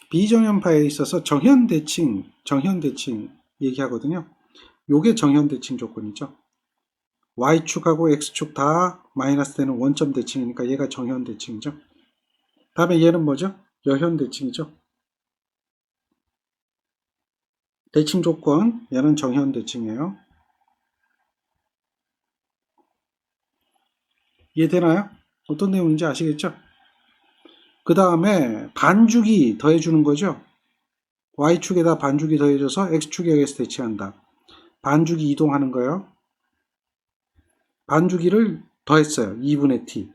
비정연파에 있어서 정현대칭 얘기하거든요. 요게 정현대칭 조건이죠. Y축하고 X축 다 마이너스 되는 원점 대칭이니까 얘가 정현대칭이죠. 다음에 얘는 뭐죠? 여현대칭이죠. 대칭 조건, 얘는 정현대칭이에요. 이해되나요? 어떤 내용인지 아시겠죠? 그 다음에 반죽이 더해주는 거죠. Y축에다 반죽이 더해져서 X축에 의해서 대칭한다. 반죽이 이동하는 거예요. 반죽이를 더했어요. 2분의 t.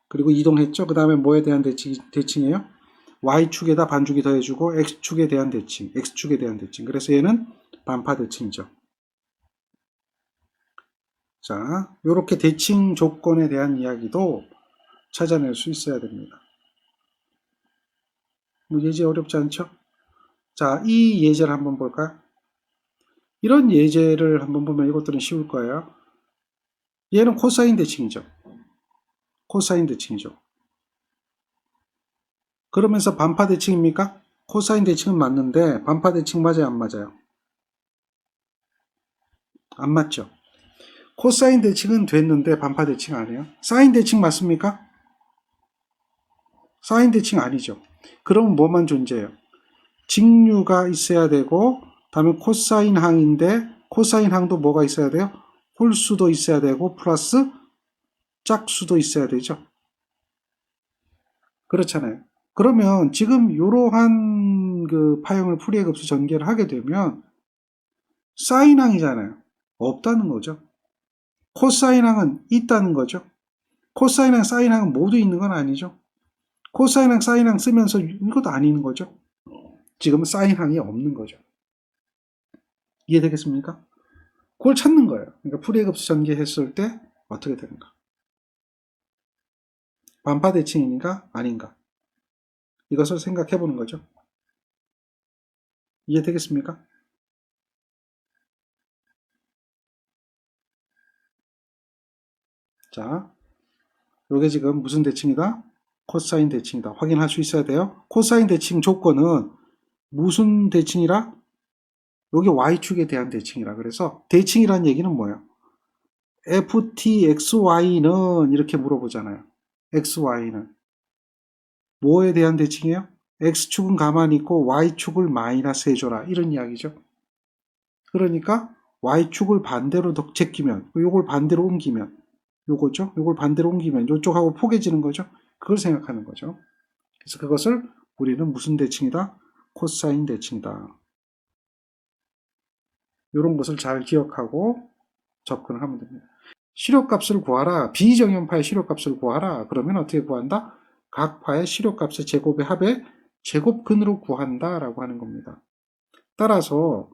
그리고 이동했죠. 그 다음에 뭐에 대한 대칭이에요? Y축에다 반죽이 더해주고 X축에 대한 대칭, X축에 대한 대칭. 그래서 얘는 반파 대칭이죠. 자, 이렇게 대칭 조건에 대한 이야기도 찾아낼 수 있어야 됩니다. 뭐 예제 어렵지 않죠? 자, 이 예제를 한번 볼까요? 이런 예제를 한번 보면 이것들은 쉬울 거예요. 얘는 코사인 대칭이죠. 코사인 대칭이죠. 그러면서 반파 대칭입니까? 코사인 대칭은 맞는데 반파 대칭 맞아요, 안 맞아요? 안 맞죠. 코사인 대칭은 됐는데 반파 대칭 아니에요? 사인 대칭 맞습니까? 사인 대칭 아니죠. 그럼 뭐만 존재해요? 직류가 있어야 되고, 다음에 코사인 항인데 코사인 항도 뭐가 있어야 돼요? 홀수도 있어야 되고 플러스 짝수도 있어야 되죠. 그렇잖아요. 그러면 지금 이러한 그 파형을 풀이의 급수 전개를 하게 되면 사인항이잖아요. 없다는 거죠. 코사인항은 있다는 거죠. 코사인항, 사인항은 모두 있는 건 아니죠. 코사인항, 사인항 쓰면서 이것도 아닌 거죠. 지금은 사인항이 없는 거죠. 이해되겠습니까? 그걸 찾는 거예요. 그러니까 풀이의 급수 전개했을 때 어떻게 되는가. 반파 대칭인가 아닌가. 이것을 생각해 보는 거죠. 이해되겠습니까? 자, 요게 지금 무슨 대칭이다? 코사인 대칭이다. 확인할 수 있어야 돼요. 코사인 대칭 조건은 무슨 대칭이라? 여기 y축에 대한 대칭이라. 그래서 대칭이란 얘기는 뭐예요? ftxy는 이렇게 물어보잖아요. xy는 뭐에 대한 대칭이에요? x축은 가만히 있고 y축을 마이너스 해줘라. 이런 이야기죠. 그러니까 y축을 반대로 제끼면, 요걸 반대로 옮기면, 요거죠. 요걸 반대로 옮기면 요쪽하고 포개지는 거죠. 그걸 생각하는 거죠. 그래서 그것을 우리는 무슨 대칭이다? 코사인 대칭이다. 이런 것을 잘 기억하고 접근을 하면 됩니다. 실효값을 구하라. 비정연파의 실효값을 구하라. 그러면 어떻게 구한다? 각 파의 실효값의 제곱의 합의 제곱근으로 구한다 라고 하는 겁니다. 따라서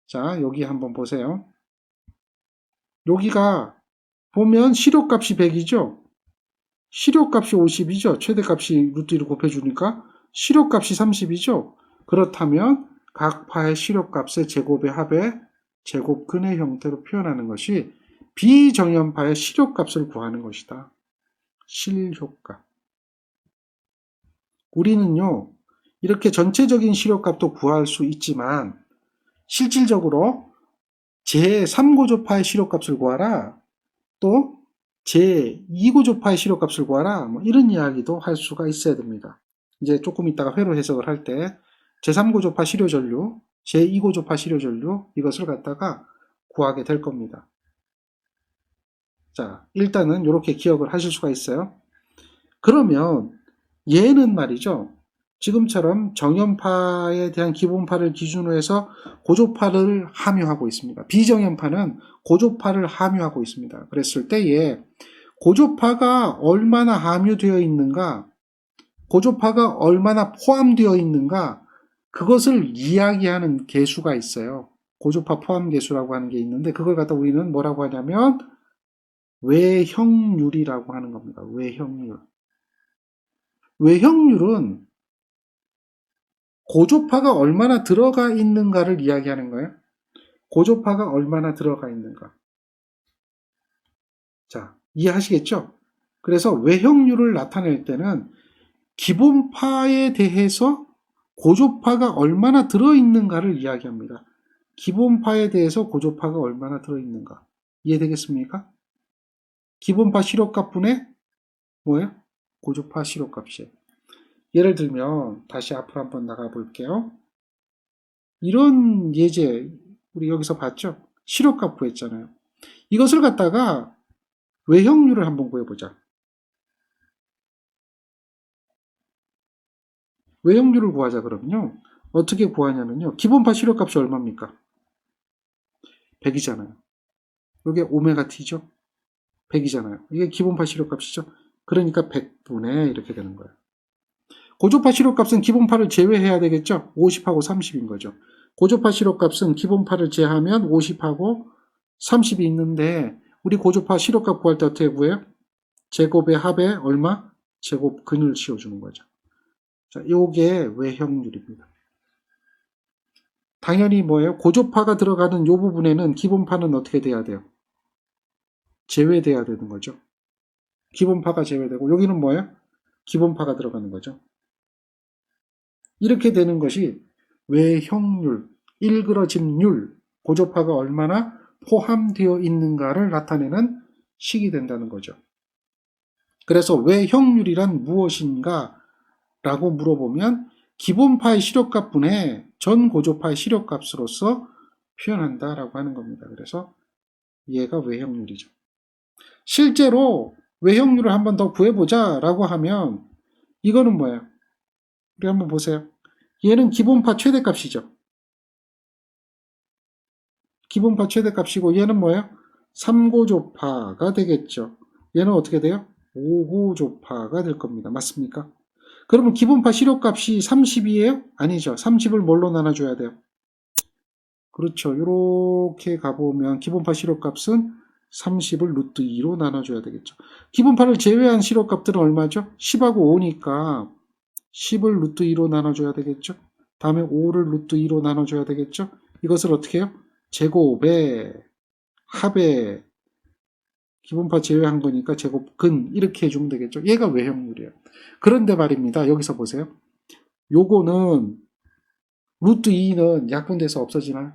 자, 여기 한번 보세요. 여기가 보면 실효값이 100이죠. 실효값이 50이죠. 최대값이 루트 1을 곱해주니까 실효값이 30이죠. 그렇다면 각 파의 실효값의 제곱의 합의 제곱근의 형태로 표현하는 것이 비정연파의 실효값을 구하는 것이다. 실효값. 우리는요, 이렇게 전체적인 실효값도 구할 수 있지만 실질적으로 제3고조파의 실효값을 구하라. 또 제2고조파의 실효값을 구하라. 뭐 이런 이야기도 할 수가 있어야 됩니다. 이제 조금 이따가 회로 해석을 할 때 제3고조파 실효전류, 제2고조파 실효전류 이것을 갖다가 구하게 될 겁니다. 자, 일단은 이렇게 기억을 하실 수가 있어요. 그러면 얘는 말이죠. 지금처럼 정연파에 대한 기본파를 기준으로 해서 고조파를 함유하고 있습니다. 비정연파는 고조파를 함유하고 있습니다. 그랬을 때에 고조파가 얼마나 함유되어 있는가, 고조파가 얼마나 포함되어 있는가, 그것을 이야기하는 계수가 있어요. 고조파 포함 계수라고 하는 게 있는데 그걸 갖다 우리는 뭐라고 하냐면 외형률이라고 하는 겁니다. 외형률. 외형률은 고조파가 얼마나 들어가 있는가를 이야기하는 거예요. 고조파가 얼마나 들어가 있는가. 자, 이해하시겠죠? 그래서 외형률을 나타낼 때는 기본파에 대해서 고조파가 얼마나 들어있는가를 이야기합니다. 기본파에 대해서 고조파가 얼마나 들어있는가. 이해되겠습니까? 기본파 시료값분의 뭐예요? 고조파 시료값이에요. 예를 들면 다시 앞으로 한번 나가 볼게요. 이런 예제 우리 여기서 봤죠? 시료값 구했잖아요. 이것을 갖다가 외형률을 한번 구해보자. 외형률을 구하자 그러면요. 어떻게 구하냐면요. 기본파 시료값이 얼마입니까? 100이잖아요. 이게 오메가 t죠? 100이잖아요. 이게 기본파 시료값이죠? 그러니까 100분의 이렇게 되는 거예요. 고조파 시료값은 기본파를 제외해야 되겠죠? 50하고 30인 거죠. 고조파 시료값은 기본파를 제하면 50하고 30이 있는데 우리 고조파 시료값 구할 때 어떻게 구해요? 제곱의 합에 얼마? 제곱 근을 씌워주는 거죠. 자, 요게 외형률입니다. 당연히 뭐예요? 고조파가 들어가는 요 부분에는 기본파는 어떻게 돼야 돼요? 제외돼야 되는 거죠. 기본파가 제외되고 여기는 뭐예요? 기본파가 들어가는 거죠. 이렇게 되는 것이 외형률, 일그러짐률, 고조파가 얼마나 포함되어 있는가를 나타내는 식이 된다는 거죠. 그래서 외형률이란 무엇인가 라고 물어보면 기본파의 시료값분의 전 고조파의 시료값으로서 표현한다라고 하는 겁니다. 그래서 얘가 외형률이죠. 실제로 외형률을 한번 더 구해보자 라고 하면 이거는 뭐예요? 우리 한번 보세요. 얘는 기본파 최대값이죠. 기본파 최대값이고 얘는 뭐예요? 3고조파가 되겠죠. 얘는 어떻게 돼요? 5고조파가 될 겁니다. 맞습니까? 그러면 기본파 시료값이 30이에요? 아니죠. 30을 뭘로 나눠줘야 돼요? 그렇죠. 이렇게 가보면 기본파 시료값은 30을 루트 2로 나눠줘야 되겠죠. 기본파를 제외한 시료값들은 얼마죠? 10하고 5니까 10을 루트 2로 나눠줘야 되겠죠. 다음에 5를 루트 2로 나눠줘야 되겠죠. 이것을 어떻게 해요? 제곱에 합에 기본파 제외한 거니까 제곱근 이렇게 해주면 되겠죠. 얘가 외형률이에요. 그런데 말입니다. 여기서 보세요. 요거는 루트 2는 약분돼서 없어지나요?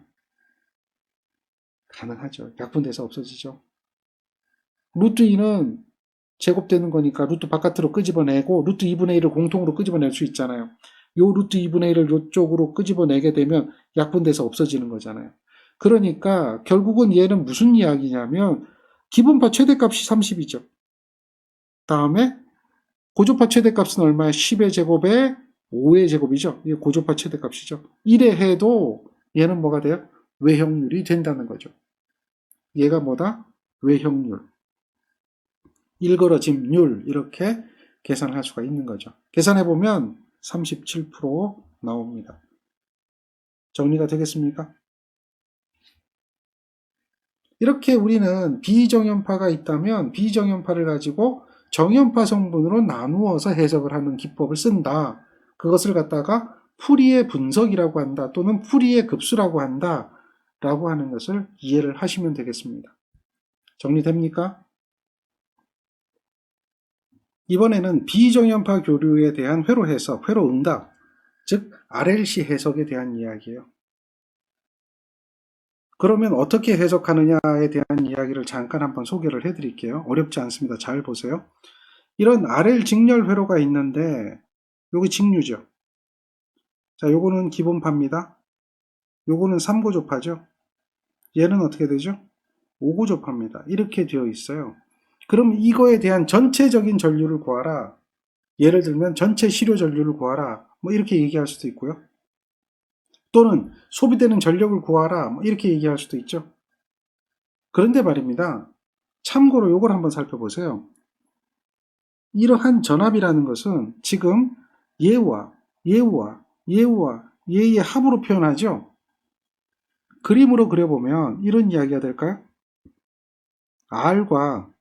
가능하죠. 약분돼서 없어지죠. 루트 2는 제곱되는 거니까 루트 바깥으로 끄집어내고 루트 2분의 1을 공통으로 끄집어낼 수 있잖아요. 요 루트 2분의 1을 이쪽으로 끄집어내게 되면 약분돼서 없어지는 거잖아요. 그러니까 결국은 얘는 무슨 이야기냐면 기본파 최대값이 30이죠. 다음에 고조파 최대값은 얼마야? 10의 제곱에 5의 제곱이죠. 이게 고조파 최대값이죠. 이래 해도 얘는 뭐가 돼요? 외형률이 된다는 거죠. 얘가 뭐다? 외형률. 일걸어짐률 이렇게 계산할 수가 있는 거죠. 계산해보면 37% 나옵니다. 정리가 되겠습니까? 이렇게 우리는 비정연파가 있다면 비정연파를 가지고 정연파 성분으로 나누어서 해석을 하는 기법을 쓴다. 그것을 갖다가 풀이의 분석이라고 한다. 또는 풀이의 급수라고 한다. 라고 하는 것을 이해를 하시면 되겠습니다. 정리됩니까? 이번에는 비정연파 교류에 대한 회로 해석, 회로 응답, 즉 RLC 해석에 대한 이야기예요. 그러면 어떻게 해석하느냐에 대한 이야기를 잠깐 한번 소개를 해드릴게요. 어렵지 않습니다. 잘 보세요. 이런 RL 직렬 회로가 있는데 여기 직류죠. 자, 요거는 기본파입니다. 요거는 3고조파죠. 얘는 어떻게 되죠? 5고조파입니다. 이렇게 되어 있어요. 그럼 이거에 대한 전체적인 전류를 구하라. 예를 들면 전체 시료 전류를 구하라. 뭐 이렇게 얘기할 수도 있고요. 또는 소비되는 전력을 구하라. 뭐 이렇게 얘기할 수도 있죠. 그런데 말입니다. 참고로 이걸 한번 살펴보세요. 이러한 전압이라는 것은 지금 얘와 얘와 얘와 얘의 합으로 표현하죠. 그림으로 그려보면 이런 이야기가 될까요? R과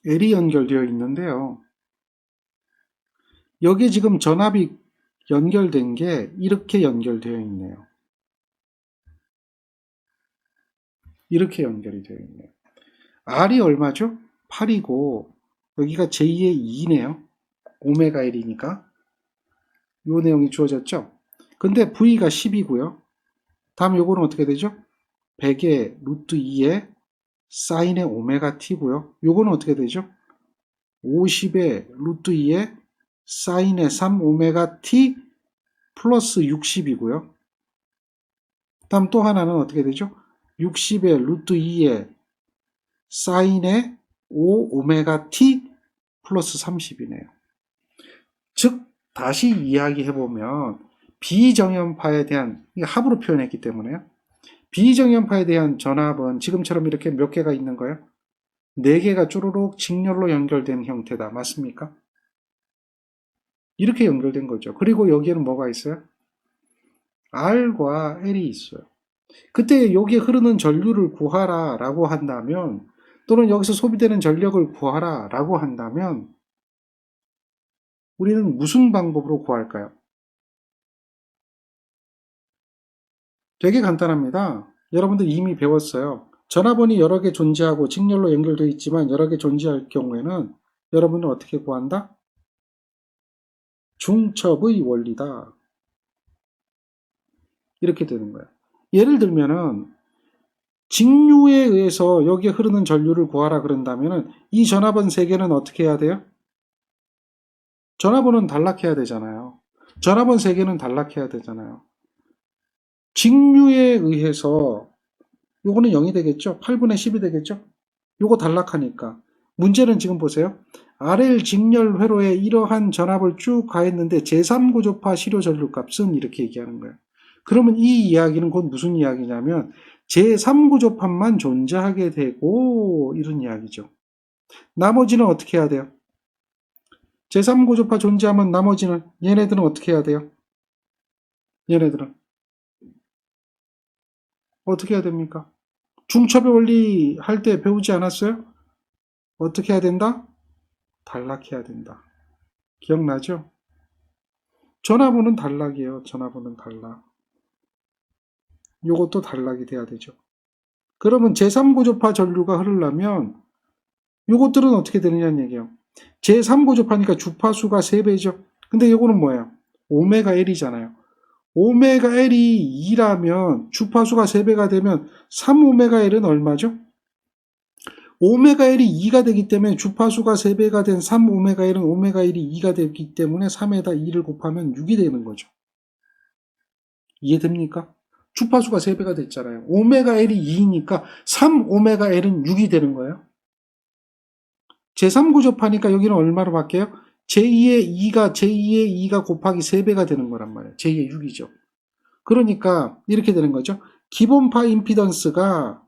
L이 연결되어 있는데요. 여기에 지금 전압이 연결된 게 이렇게 연결되어 있네요. 이렇게 연결이 되어 있네요. R이 얼마죠? 8이고 여기가 j 의 2네요. 오메가 1이니까 요 내용이 주어졌죠. 근데 V가 10이고요. 다음 요거는 어떻게 되죠? 100의 루트 2의 사인의 오메가 t고요. 요거는 어떻게 되죠? 50의 루트 2의 사인의 3 오메가 t 플러스 60이고요. 다음 또 하나는 어떻게 되죠? 60의 루트 2의 사인의 5 오메가 t 플러스 30이네요. 즉 다시 이야기해보면 비정연파에 대한, 합으로 표현했기 때문에요. 비정연파에 대한 전압은 지금처럼 이렇게 몇 개가 있는 거예요? 4개가 쪼르륵 직렬로 연결된 형태다. 맞습니까? 이렇게 연결된 거죠. 그리고 여기에는 뭐가 있어요? R과 L이 있어요. 그때 여기에 흐르는 전류를 구하라 라고 한다면, 또는 여기서 소비되는 전력을 구하라 라고 한다면 우리는 무슨 방법으로 구할까요? 되게 간단합니다. 여러분들 이미 배웠어요. 전화번이 여러 개 존재하고 직렬로 연결되어 있지만 여러 개 존재할 경우에는 여러분은 어떻게 구한다? 중첩의 원리다. 이렇게 되는 거예요. 예를 들면은 직류에 의해서 여기에 흐르는 전류를 구하라 그런다면은 이 전화번 3개는 어떻게 해야 돼요? 전화번은 단락해야 되잖아요. 전화번 3개는 단락해야 되잖아요. 직류에 의해서 요거는 0이 되겠죠? 8분의 10이 되겠죠? 요거 단락하니까. 문제는 지금 보세요. RL 직렬 회로에 이러한 전압을 쭉 가했는데 제3고조파 실효 전류 값은 이렇게 얘기하는 거예요. 그러면 이 이야기는 곧 무슨 이야기냐면 제3고조판만 존재하게 되고 이런 이야기죠. 나머지는 어떻게 해야 돼요? 제3고조파 존재하면 나머지는 얘네들은 어떻게 해야 돼요? 얘네들은 어떻게 해야 됩니까? 중첩의 원리 할 때 배우지 않았어요? 어떻게 해야 된다? 단락해야 된다. 기억나죠? 전화번호는 단락이에요. 전화번호는 단락. 요것도 단락이 돼야 되죠. 그러면 제3고조파 전류가 흐르려면 요것들은 어떻게 되느냐는 얘기예요. 제3고조파니까 주파수가 3배죠. 근데 요거는 뭐예요? 오메가 L이잖아요. 오메가 L이 2라면 주파수가 3배가 되면 3오메가 L은 얼마죠? 오메가 L이 2가 되기 때문에 주파수가 3배가 된 3오메가 L은 오메가 L이 2가 되기 때문에 3에다 2를 곱하면 6이 되는 거죠. 이해됩니까? 주파수가 3배가 됐잖아요. 오메가 L이 2니까 3오메가 L은 6이 되는 거예요. 제3구조파니까 여기는 얼마로 바뀌어요? 제2의 2가 곱하기 3배가 되는 거란 말이에요. 제2의 6이죠. 그러니까 이렇게 되는 거죠. 기본파 임피던스가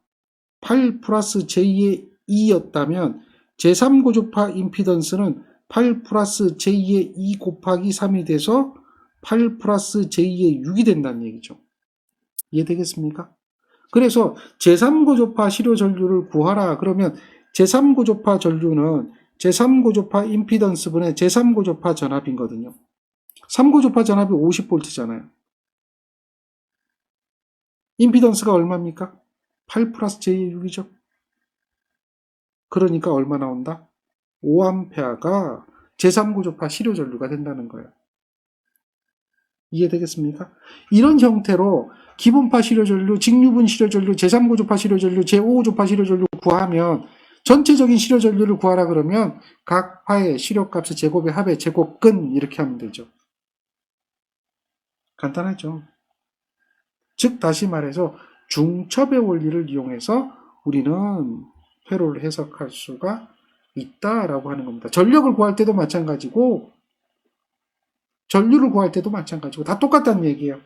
8 플러스 제2의 2였다면 제3고조파 임피던스는 8 플러스 제2의 2 곱하기 3이 돼서 8 플러스 제2의 6이 된다는 얘기죠. 이해되겠습니까? 그래서 제3고조파 실효 전류를 구하라 그러면 제3고조파 전류는 제3고조파 임피던스분의 제3고조파 전압이거든요. 3고조파 전압이 50V잖아요. 임피던스가 얼마입니까? 8 플러스 j 6이죠. 그러니까 얼마 나온다? 5A가 제3고조파 실효 전류가 된다는 거예요. 이해되겠습니까? 이런 형태로 기본파 실효 전류, 직류분 실효 전류, 제3고조파 실효 전류, 제5고조파 실효 전류 구하면 전체적인 실효 전류를 구하라 그러면 각 파의 실효값의 제곱의 합의 제곱근 이렇게 하면 되죠. 간단하죠. 즉 다시 말해서 중첩의 원리를 이용해서 우리는 회로를 해석할 수가 있다라고 하는 겁니다. 전력을 구할 때도 마찬가지고 전류를 구할 때도 마찬가지고 다 똑같다는 얘기예요.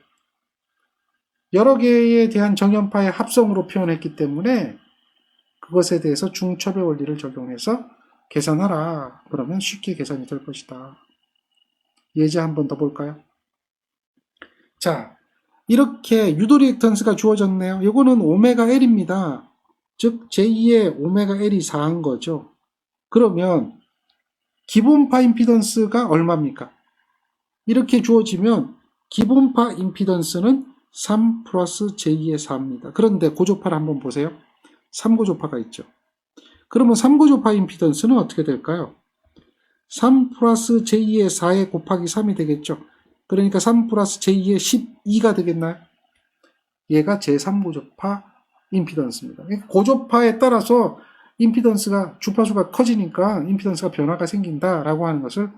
여러 개에 대한 정연파의 합성으로 표현했기 때문에 그것에 대해서 중첩의 원리를 적용해서 계산하라. 그러면 쉽게 계산이 될 것이다. 예제 한 번 더 볼까요? 자, 이렇게 유도리액턴스가 주어졌네요. 이거는 오메가 L입니다. 즉 제2의 오메가 L이 4한 거죠. 그러면 기본파 임피던스가 얼마입니까? 이렇게 주어지면 기본파 임피던스는 3 플러스 제2의 4입니다. 그런데 고조파를 한번 보세요. 3고조파가 있죠. 그러면 3고조파 임피던스는 어떻게 될까요? 3 플러스 제2의 4에 곱하기 3이 되겠죠. 그러니까 3 플러스 j2의 12가 되겠나요? 얘가 제3고조파 임피던스입니다. 고조파에 따라서 임피던스가 주파수가 커지니까 임피던스가 변화가 생긴다라고 하는 것을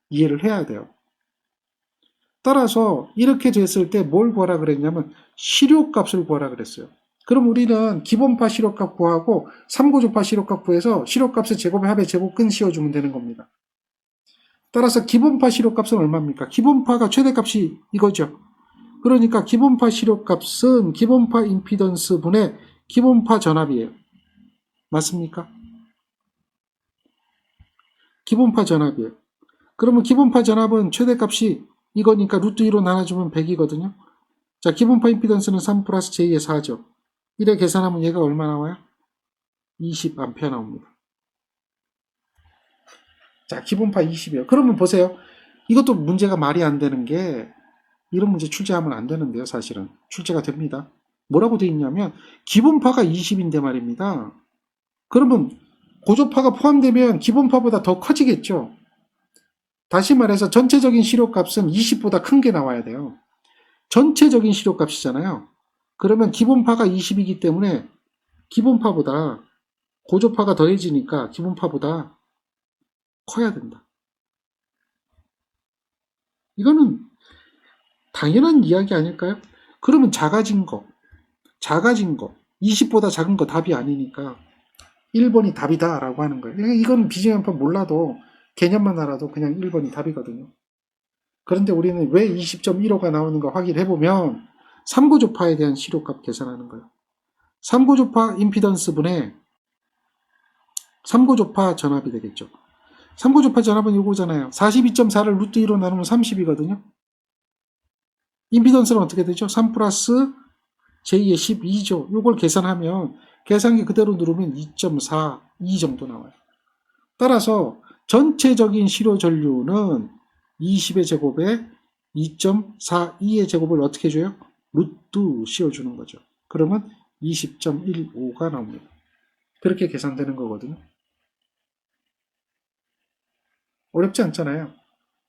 이해를 해야 돼요. 따라서 이렇게 됐을 때 뭘 구하라 그랬냐면 시료값을 구하라 그랬어요. 그럼 우리는 기본파 시료값 구하고 3고조파 시료값 구해서 시료값의 제곱의 합의 제곱근 씌워주면 되는 겁니다. 따라서 기본파 시료값은 얼마입니까? 기본파가 최대값이 이거죠. 그러니까 기본파 시료값은 기본파 임피던스 분의 기본파 전압이에요. 맞습니까? 기본파 전압이에요. 그러면 기본파 전압은 최대값이 이거니까 루트 2로 나눠주면 100이거든요. 자, 기본파 임피던스는 3 플러스 J의 4죠. 이래 계산하면 얘가 얼마 나와요? 20A 나옵니다. 자, 기본파 20이에요. 그러면 보세요. 이것도 문제가 말이 안 되는 게 이런 문제 출제하면 안 되는데요. 사실은 출제가 됩니다. 뭐라고 돼 있냐면 기본파가 20인데 말입니다. 그러면 고조파가 포함되면 기본파보다 더 커지겠죠. 다시 말해서 전체적인 시료값은 20보다 큰 게 나와야 돼요. 전체적인 시료값이잖아요. 그러면 기본파가 20이기 때문에 기본파보다 고조파가 더해지니까 기본파보다 커야 된다. 이거는 당연한 이야기 아닐까요? 그러면 작아진 거 20보다 작은 거 답이 아니니까 1번이 답이다 라고 하는 거예요. 이건 비정연파 몰라도 개념만 알아도 그냥 1번이 답이거든요. 그런데 우리는 왜 20.15가 나오는가 확인해보면 3고조파에 대한 시료값 계산하는 거예요. 3고조파 임피던스 분의 3고조파 전압이 되겠죠. 3고조파 전압은 이거잖아요. 42.4를 루트 2로 나누면 30이거든요. 임피던스는 어떻게 되죠? 3 플러스 J의 12죠. 이걸 계산하면 계산기 그대로 누르면 2.42 정도 나와요. 따라서 전체적인 시료 전류는 20의 제곱에 2.42의 제곱을 어떻게 해줘요? 루트 씌워주는 거죠. 그러면 20.15가 나옵니다. 그렇게 계산되는 거거든요. 어렵지 않잖아요.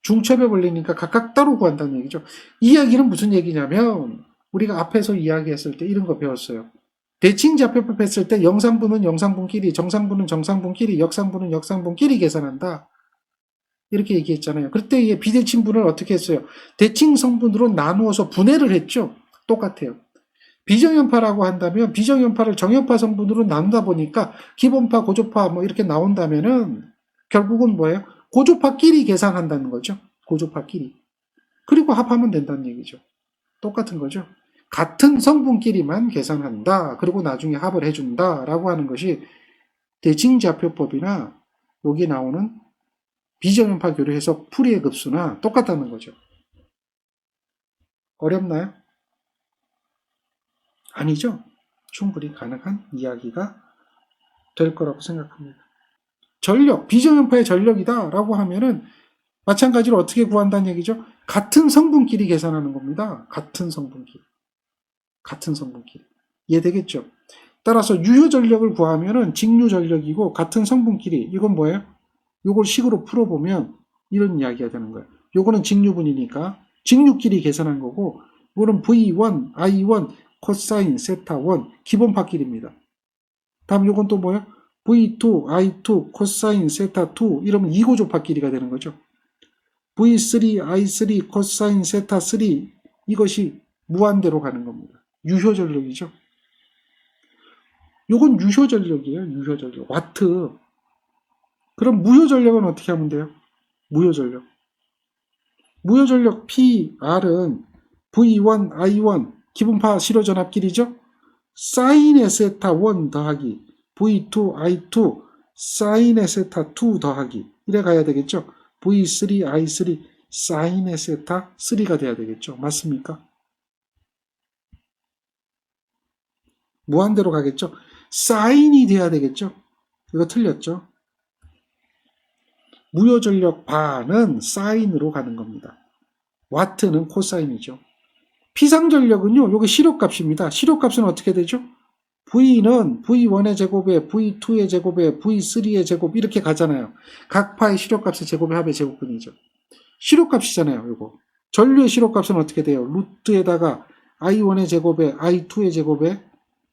중첩에 걸리니까 각각 따로 구한다는 얘기죠. 이 이야기는 무슨 얘기냐면 우리가 앞에서 이야기했을 때 이런 거 배웠어요. 대칭좌표법 했을 때 영상분은 영상분끼리, 정상분은 정상분끼리, 역상분은 역상분끼리 계산한다. 이렇게 얘기했잖아요. 그때 이 비대칭분을 어떻게 했어요? 대칭성분으로 나누어서 분해를 했죠. 똑같아요. 비정연파라고 한다면 비정연파를 정연파 성분으로 나누다 보니까 기본파, 고조파 뭐 이렇게 나온다면은 결국은 뭐예요? 고조파끼리 계산한다는 거죠. 고조파끼리. 그리고 합하면 된다는 얘기죠. 똑같은 거죠. 같은 성분끼리만 계산한다. 그리고 나중에 합을 해준다. 라고 하는 것이 대칭좌표법이나 여기 나오는 비정연파 교류 해석 풀이의 급수나 똑같다는 거죠. 어렵나요? 아니죠. 충분히 가능한 이야기가 될 거라고 생각합니다. 전력, 비정연파의 전력이다 라고 하면은 마찬가지로 어떻게 구한다는 얘기죠? 같은 성분끼리 계산하는 겁니다. 같은 성분끼리. 이해되겠죠? 따라서 유효 전력을 구하면은 직류 전력이고 같은 성분끼리 이건 뭐예요? 요걸 식으로 풀어보면 이런 이야기가 되는 거예요. 요거는 직류분이니까 직류끼리 계산한 거고 이거는 V1, I1, 코사인, 세타1 기본파끼리입니다. 다음 요건 또 뭐예요? V2, I2, 코사인, 세타2 이러면 2고조파끼리가 되는 거죠. V3, I3, 코사인, 세타3 이것이 무한대로 가는 겁니다. 유효 전력이죠. 요건 유효 전력이에요. 유효 전력. 와트. 그럼 무효 전력은 어떻게 하면 돼요? 무효 전력. 무효 전력 PR은 V1, I1 기본파 시료전압끼리죠. 사인의 세타 1 더하기 V2, I2 사인의 세타 2 더하기 이래 가야 되겠죠. V3, I3 사인의 세타 3가 돼야 되겠죠. 맞습니까? 무한대로 가겠죠. 사인이 돼야 되겠죠. 이거 틀렸죠. 무효 전력 바는 사인으로 가는 겁니다. 와트는 코사인이죠. 피상전력은요, 요게 시료값입니다. 시료값은 어떻게 되죠? V는 V1의 제곱에 V2의 제곱에 V3의 제곱 이렇게 가잖아요. 각 파의 시료값의 제곱의 합의 제곱근이죠. 시료값이잖아요, 요거. 전류의 시료값은 어떻게 돼요? 루트에다가 I1의 제곱에 I2의 제곱에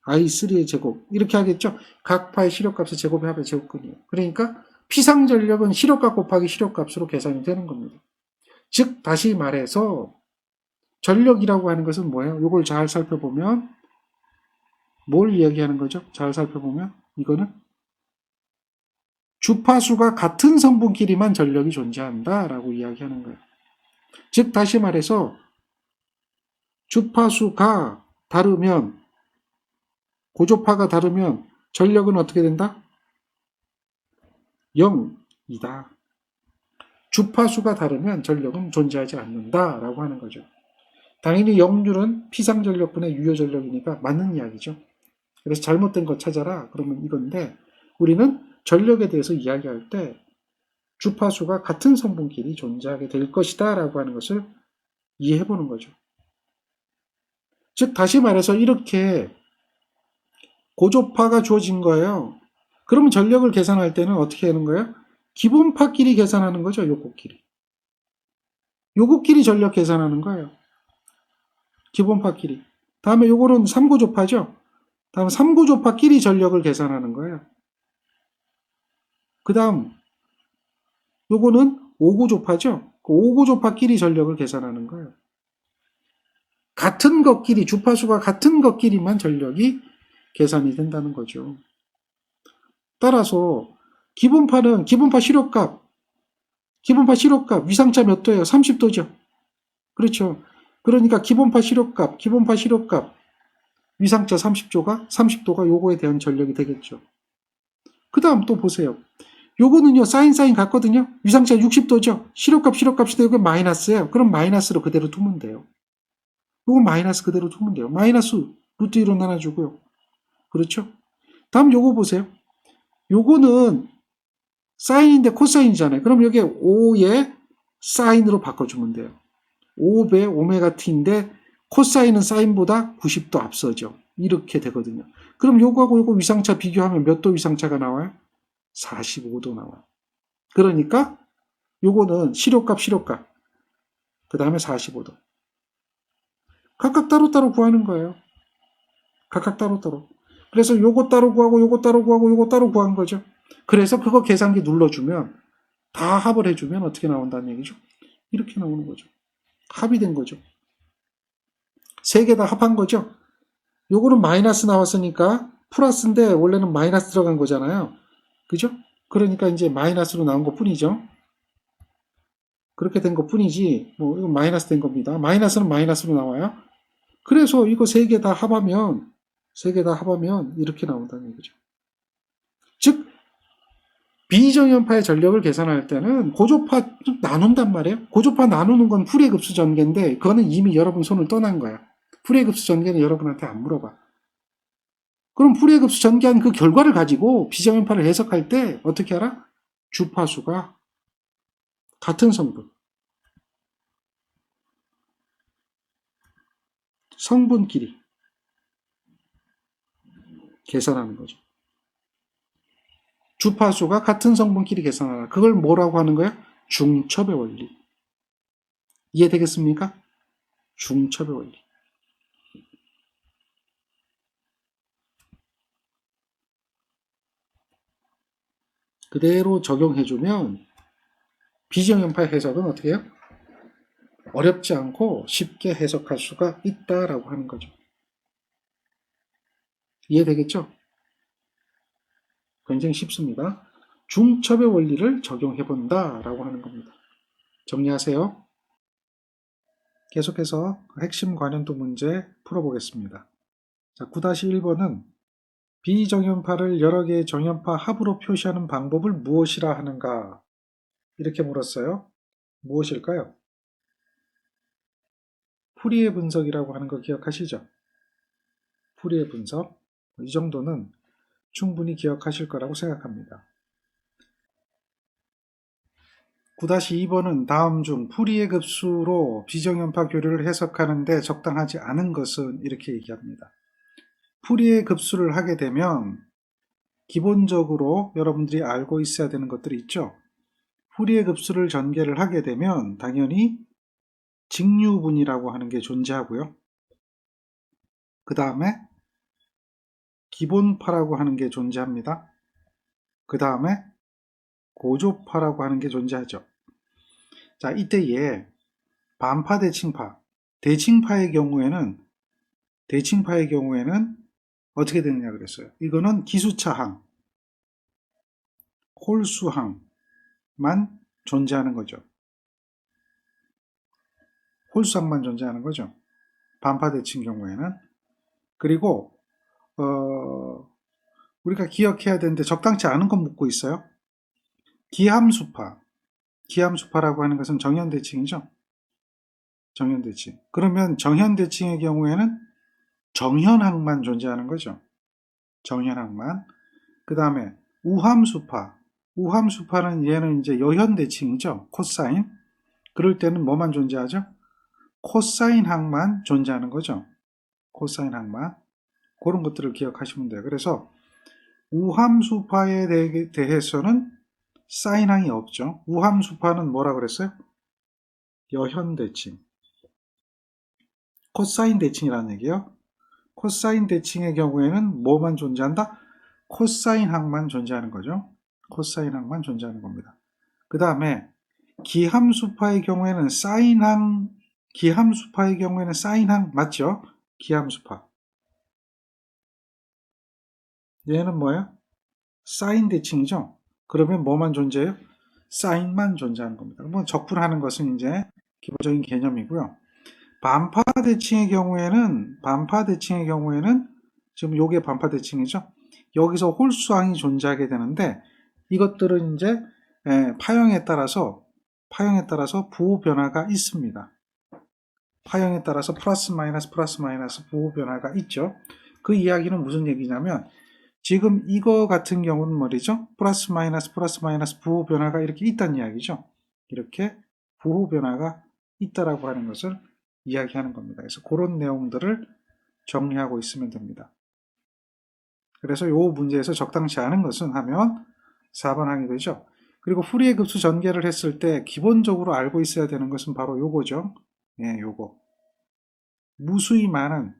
I3의 제곱 이렇게 하겠죠? 각 파의 시료값의 제곱의 합의 제곱근이에요. 그러니까 피상전력은 시료값 곱하기 시료값으로 계산이 되는 겁니다. 즉 다시 말해서 전력이라고 하는 것은 뭐예요? 이걸 잘 살펴보면 뭘 이야기하는 거죠? 잘 살펴보면 이거는 주파수가 같은 성분끼리만 전력이 존재한다라고 이야기하는 거예요. 즉 다시 말해서 주파수가 다르면 고조파가 다르면 전력은 어떻게 된다? 0이다. 주파수가 다르면 전력은 존재하지 않는다라고 하는 거죠. 당연히 역률은 피상전력분의 유효전력이니까 맞는 이야기죠. 그래서 잘못된 거 찾아라 그러면 이건데 우리는 전력에 대해서 이야기할 때 주파수가 같은 성분끼리 존재하게 될 것이다 라고 하는 것을 이해해 보는 거죠. 즉 다시 말해서 이렇게 고조파가 주어진 거예요. 그러면 전력을 계산할 때는 어떻게 하는 거예요? 기본파끼리 계산하는 거죠. 요것끼리. 요것끼리 전력 계산하는 거예요. 기본파끼리. 다음에 요거는 3구조파죠. 다음 3구조파끼리 전력을 계산하는 거예요. 그 다음 요거는 5구조파죠. 그 5구조파끼리 전력을 계산하는 거예요. 같은 것끼리 주파수가 같은 것끼리만 전력이 계산이 된다는 거죠. 따라서 기본파 시료값 위상차 몇 도예요? 30도죠. 그렇죠. 그러니까 기본파 시료값 위상차 30도가 요거에 대한 전력이 되겠죠. 그 다음 또 보세요. 요거는요, 사인 같거든요? 위상차 60도죠? 시료값이 되고 마이너스예요. 그럼 마이너스로 그대로 두면 돼요. 요거 마이너스 그대로 두면 돼요. 마이너스 루트 1로 나눠주고요. 그렇죠? 다음 요거 보세요. 요거는 사인인데 코사인이잖아요. 그럼 여기 5의 사인으로 바꿔주면 돼요. 5배 오메가 t인데 코사인은 사인보다 90도 앞서죠. 이렇게 되거든요. 그럼 요거하고 요거 위상차 비교하면 몇 도 위상차가 나와요? 45도 나와요. 그러니까 요거는 시료값 그 다음에 45도. 각각 따로따로 구하는 거예요. 각각 따로따로. 그래서 요거 따로 구하고 요거 따로 구하고 요거 따로 구한 거죠. 그래서 그거 계산기 눌러주면 다 합을 해주면 어떻게 나온다는 얘기죠? 이렇게 나오는 거죠. 합이 된 거죠. 세 개 다 합한 거죠. 요거는 마이너스 나왔으니까 플러스인데 원래는 마이너스 들어간 거잖아요. 그죠? 그러니까 이제 마이너스로 나온 것 뿐이죠. 그렇게 된 것 뿐이지 뭐 이건 마이너스 된 겁니다. 마이너스는 마이너스로 나와요. 그래서 이거 세 개 다 합하면 이렇게 나온다는 얘기죠. 즉 비정연파의 전력을 계산할 때는 고조파 나눈단 말이에요. 고조파 나누는 건 풀이의 급수 전개인데 그거는 이미 여러분 손을 떠난 거야. 풀이의 급수 전개는 여러분한테 안 물어봐. 그럼 풀이의 급수 전개한 그 결과를 가지고 비정연파를 해석할 때 어떻게 알아? 주파수가 같은 성분끼리 계산하는 거죠. 주파수가 같은 성분끼리 계산하라. 그걸 뭐라고 하는 거야? 중첩의 원리. 이해되겠습니까? 중첩의 원리. 그대로 적용해주면 비정연파의 해석은 어떻게 해요? 어렵지 않고 쉽게 해석할 수가 있다라고 하는 거죠. 이해되겠죠? 굉장히 쉽습니다. 중첩의 원리를 적용해본다라고 하는 겁니다. 정리하세요. 계속해서 핵심 관련도 문제 풀어보겠습니다. 자, 9-1번은 비정연파를 여러 개의 정연파 합으로 표시하는 방법을 무엇이라 하는가? 이렇게 물었어요. 무엇일까요? 풀이의 분석이라고 하는 거 기억하시죠? 풀이의 분석. 이 정도는 충분히 기억하실 거라고 생각합니다. 9-2번은 다음 중 풀이의 급수로 비정연파 교류를 해석하는데 적당하지 않은 것은 이렇게 얘기합니다. 풀이의 급수를 하게 되면 기본적으로 여러분들이 알고 있어야 되는 것들이 있죠. 풀이의 급수를 전개를 하게 되면 당연히 직류분이라고 하는 게 존재하고요. 그 다음에 기본파라고 하는 게 존재합니다. 그 다음에 고조파라고 하는 게 존재하죠. 자, 이때에 반파, 대칭파. 대칭파의 경우에는 어떻게 되느냐 그랬어요. 이거는 기수차항, 홀수항만 존재하는 거죠. 홀수항만 존재하는 거죠. 반파, 대칭 경우에는. 그리고 우리가 기억해야 되는데 적당치 않은 건 묻고 있어요. 기함수파. 기함수파라고 하는 것은 정현대칭이죠. 정현대칭. 그러면 정현대칭의 경우에는 정현항만 존재하는 거죠. 정현항만. 그 다음에 우함수파. 우함수파는 얘는 이제 여현대칭이죠. 코사인. 그럴 때는 뭐만 존재하죠? 코사인항만 존재하는 거죠. 코사인항만. 그런 것들을 기억하시면 돼요. 그래서 우함수파에 대해서는 사인항이 없죠. 우함수파는 뭐라 그랬어요? 여현대칭. 코사인 대칭이라는 얘기예요. 코사인 대칭의 경우에는 뭐만 존재한다? 코사인항만 존재하는 거죠. 코사인항만 존재하는 겁니다. 그 다음에 기함수파의 경우에는 사인항 맞죠? 기함수파. 얘는 뭐예요? 사인 대칭이죠. 그러면 뭐만 존재해요? 사인만 존재하는 겁니다. 뭐 적분하는 것은 이제 기본적인 개념이고요. 반파 대칭의 경우에는 지금 요게 반파 대칭이죠. 여기서 홀수항이 존재하게 되는데 이것들은 이제 파형에 따라서 부호 변화가 있습니다. 파형에 따라서 플러스 마이너스 부호 변화가 있죠. 그 이야기는 무슨 얘기냐면 지금 이거 같은 경우는 말이죠. 플러스 마이너스 부호 변화가 이렇게 있다는 이야기죠. 이렇게 부호 변화가 있다라고 하는 것을 이야기하는 겁니다. 그래서 그런 내용들을 정리하고 있으면 됩니다. 그래서 이 문제에서 적당치 않은 것은 하면 4번 항이 되죠. 그리고 후리의 급수 전개를 했을 때 기본적으로 알고 있어야 되는 것은 바로 요거죠. 예, 요거. 무수히 많은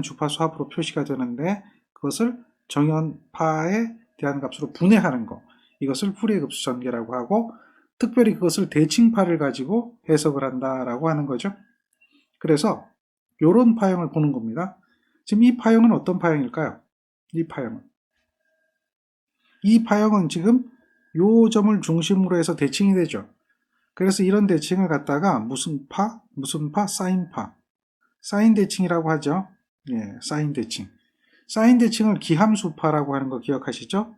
주파수 합으로 표시가 되는데 그것을 정연파에 대한 값으로 분해하는 거. 이것을 후리의 급수 전개라고 하고 특별히 그것을 대칭파를 가지고 해석을 한다라고 하는 거죠. 그래서 요런 파형을 보는 겁니다. 지금 이 파형은 어떤 파형일까요? 이 파형은 지금 요 점을 중심으로 해서 대칭이 되죠. 그래서 이런 대칭을 갖다가 무슨 파? 사인파. 사인 대칭이라고 하죠. 예, 사인 대칭. 사인 대칭을 기함수파라고 하는 거 기억하시죠?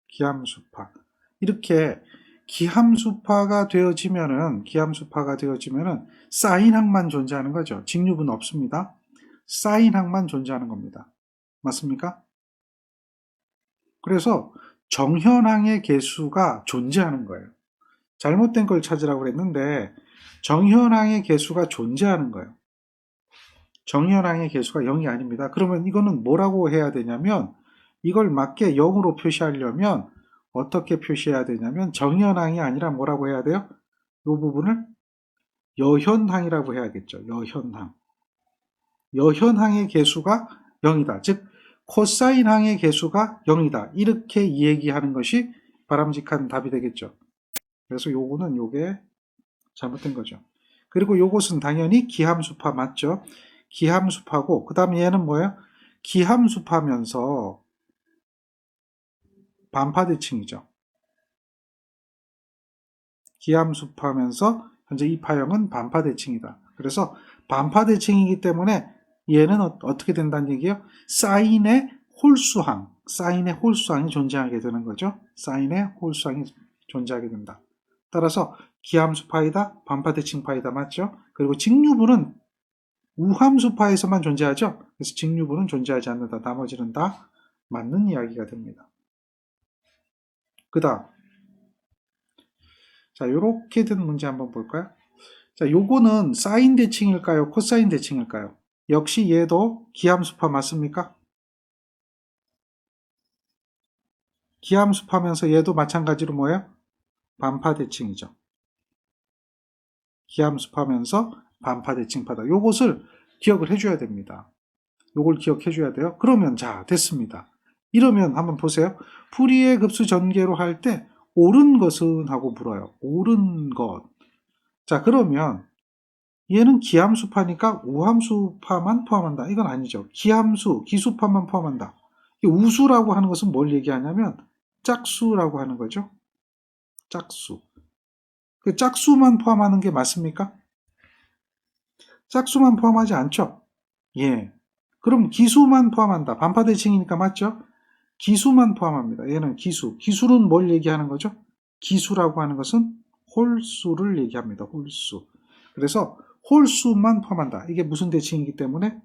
기함수파. 이렇게 기함수파가 되어지면은 사인항만 존재하는 거죠. 직류분 없습니다. 사인항만 존재하는 겁니다. 맞습니까? 그래서 정현항의 개수가 존재하는 거예요. 잘못된 걸 찾으라고 그랬는데 정현항의 개수가 존재하는 거예요. 정현항의 개수가 0이 아닙니다. 그러면 이거는 뭐라고 해야 되냐면 이걸 맞게 0으로 표시하려면 어떻게 표시해야 되냐면 정현항이 아니라 뭐라고 해야 돼요? 이 부분을 여현항이라고 해야겠죠. 여현항의 개수가 0이다. 즉 코사인항의 개수가 0이다. 이렇게 얘기하는 것이 바람직한 답이 되겠죠. 그래서 요게 잘못된 거죠. 그리고 요것은 당연히 기함수파 맞죠? 기함수파고 그 다음에 얘는 뭐예요? 기함수파면서 반파대칭이죠. 기함수파면서 현재 이 파형은 반파대칭이다. 그래서 반파대칭이기 때문에 얘는 어떻게 된다는 얘기예요? 사인의 홀수항이 존재하게 되는 거죠. 사인의 홀수항이 존재하게 된다. 따라서 기함수파이다, 반파대칭파이다 맞죠? 그리고 직류분은 우함수파에서만 존재하죠. 그래서 직류분은 존재하지 않는다. 나머지는 다 맞는 이야기가 됩니다. 그 다음 자 요렇게 된 문제 한번 볼까요? 자 요거는 사인 대칭일까요? 코사인 대칭일까요? 역시 얘도 기함수파 맞습니까? 기함수파면서 얘도 마찬가지로 뭐예요? 반파 대칭이죠. 기함수파면서 반파 대칭파다. 요것을 기억을 해줘야 됩니다. 요걸 기억해 줘야 돼요. 그러면 자, 됐습니다. 이러면 한번 보세요. 풀이의 급수 전개로 할 때 옳은 것은 하고 물어요. 옳은 것. 자, 그러면 얘는 기함수파니까 우함수파만 포함한다. 이건 아니죠. 기함수, 기수파만 포함한다. 우수라고 하는 것은 뭘 얘기하냐면 짝수라고 하는 거죠. 짝수. 그 짝수만 포함하는 게 맞습니까? 짝수만 포함하지 않죠? 예. 그럼 기수만 포함한다. 반파대칭이니까 맞죠? 기수만 포함합니다. 얘는 기수. 기수는 뭘 얘기하는 거죠? 기수라고 하는 것은 홀수를 얘기합니다. 홀수. 그래서 홀수만 포함한다. 이게 무슨 대칭이기 때문에?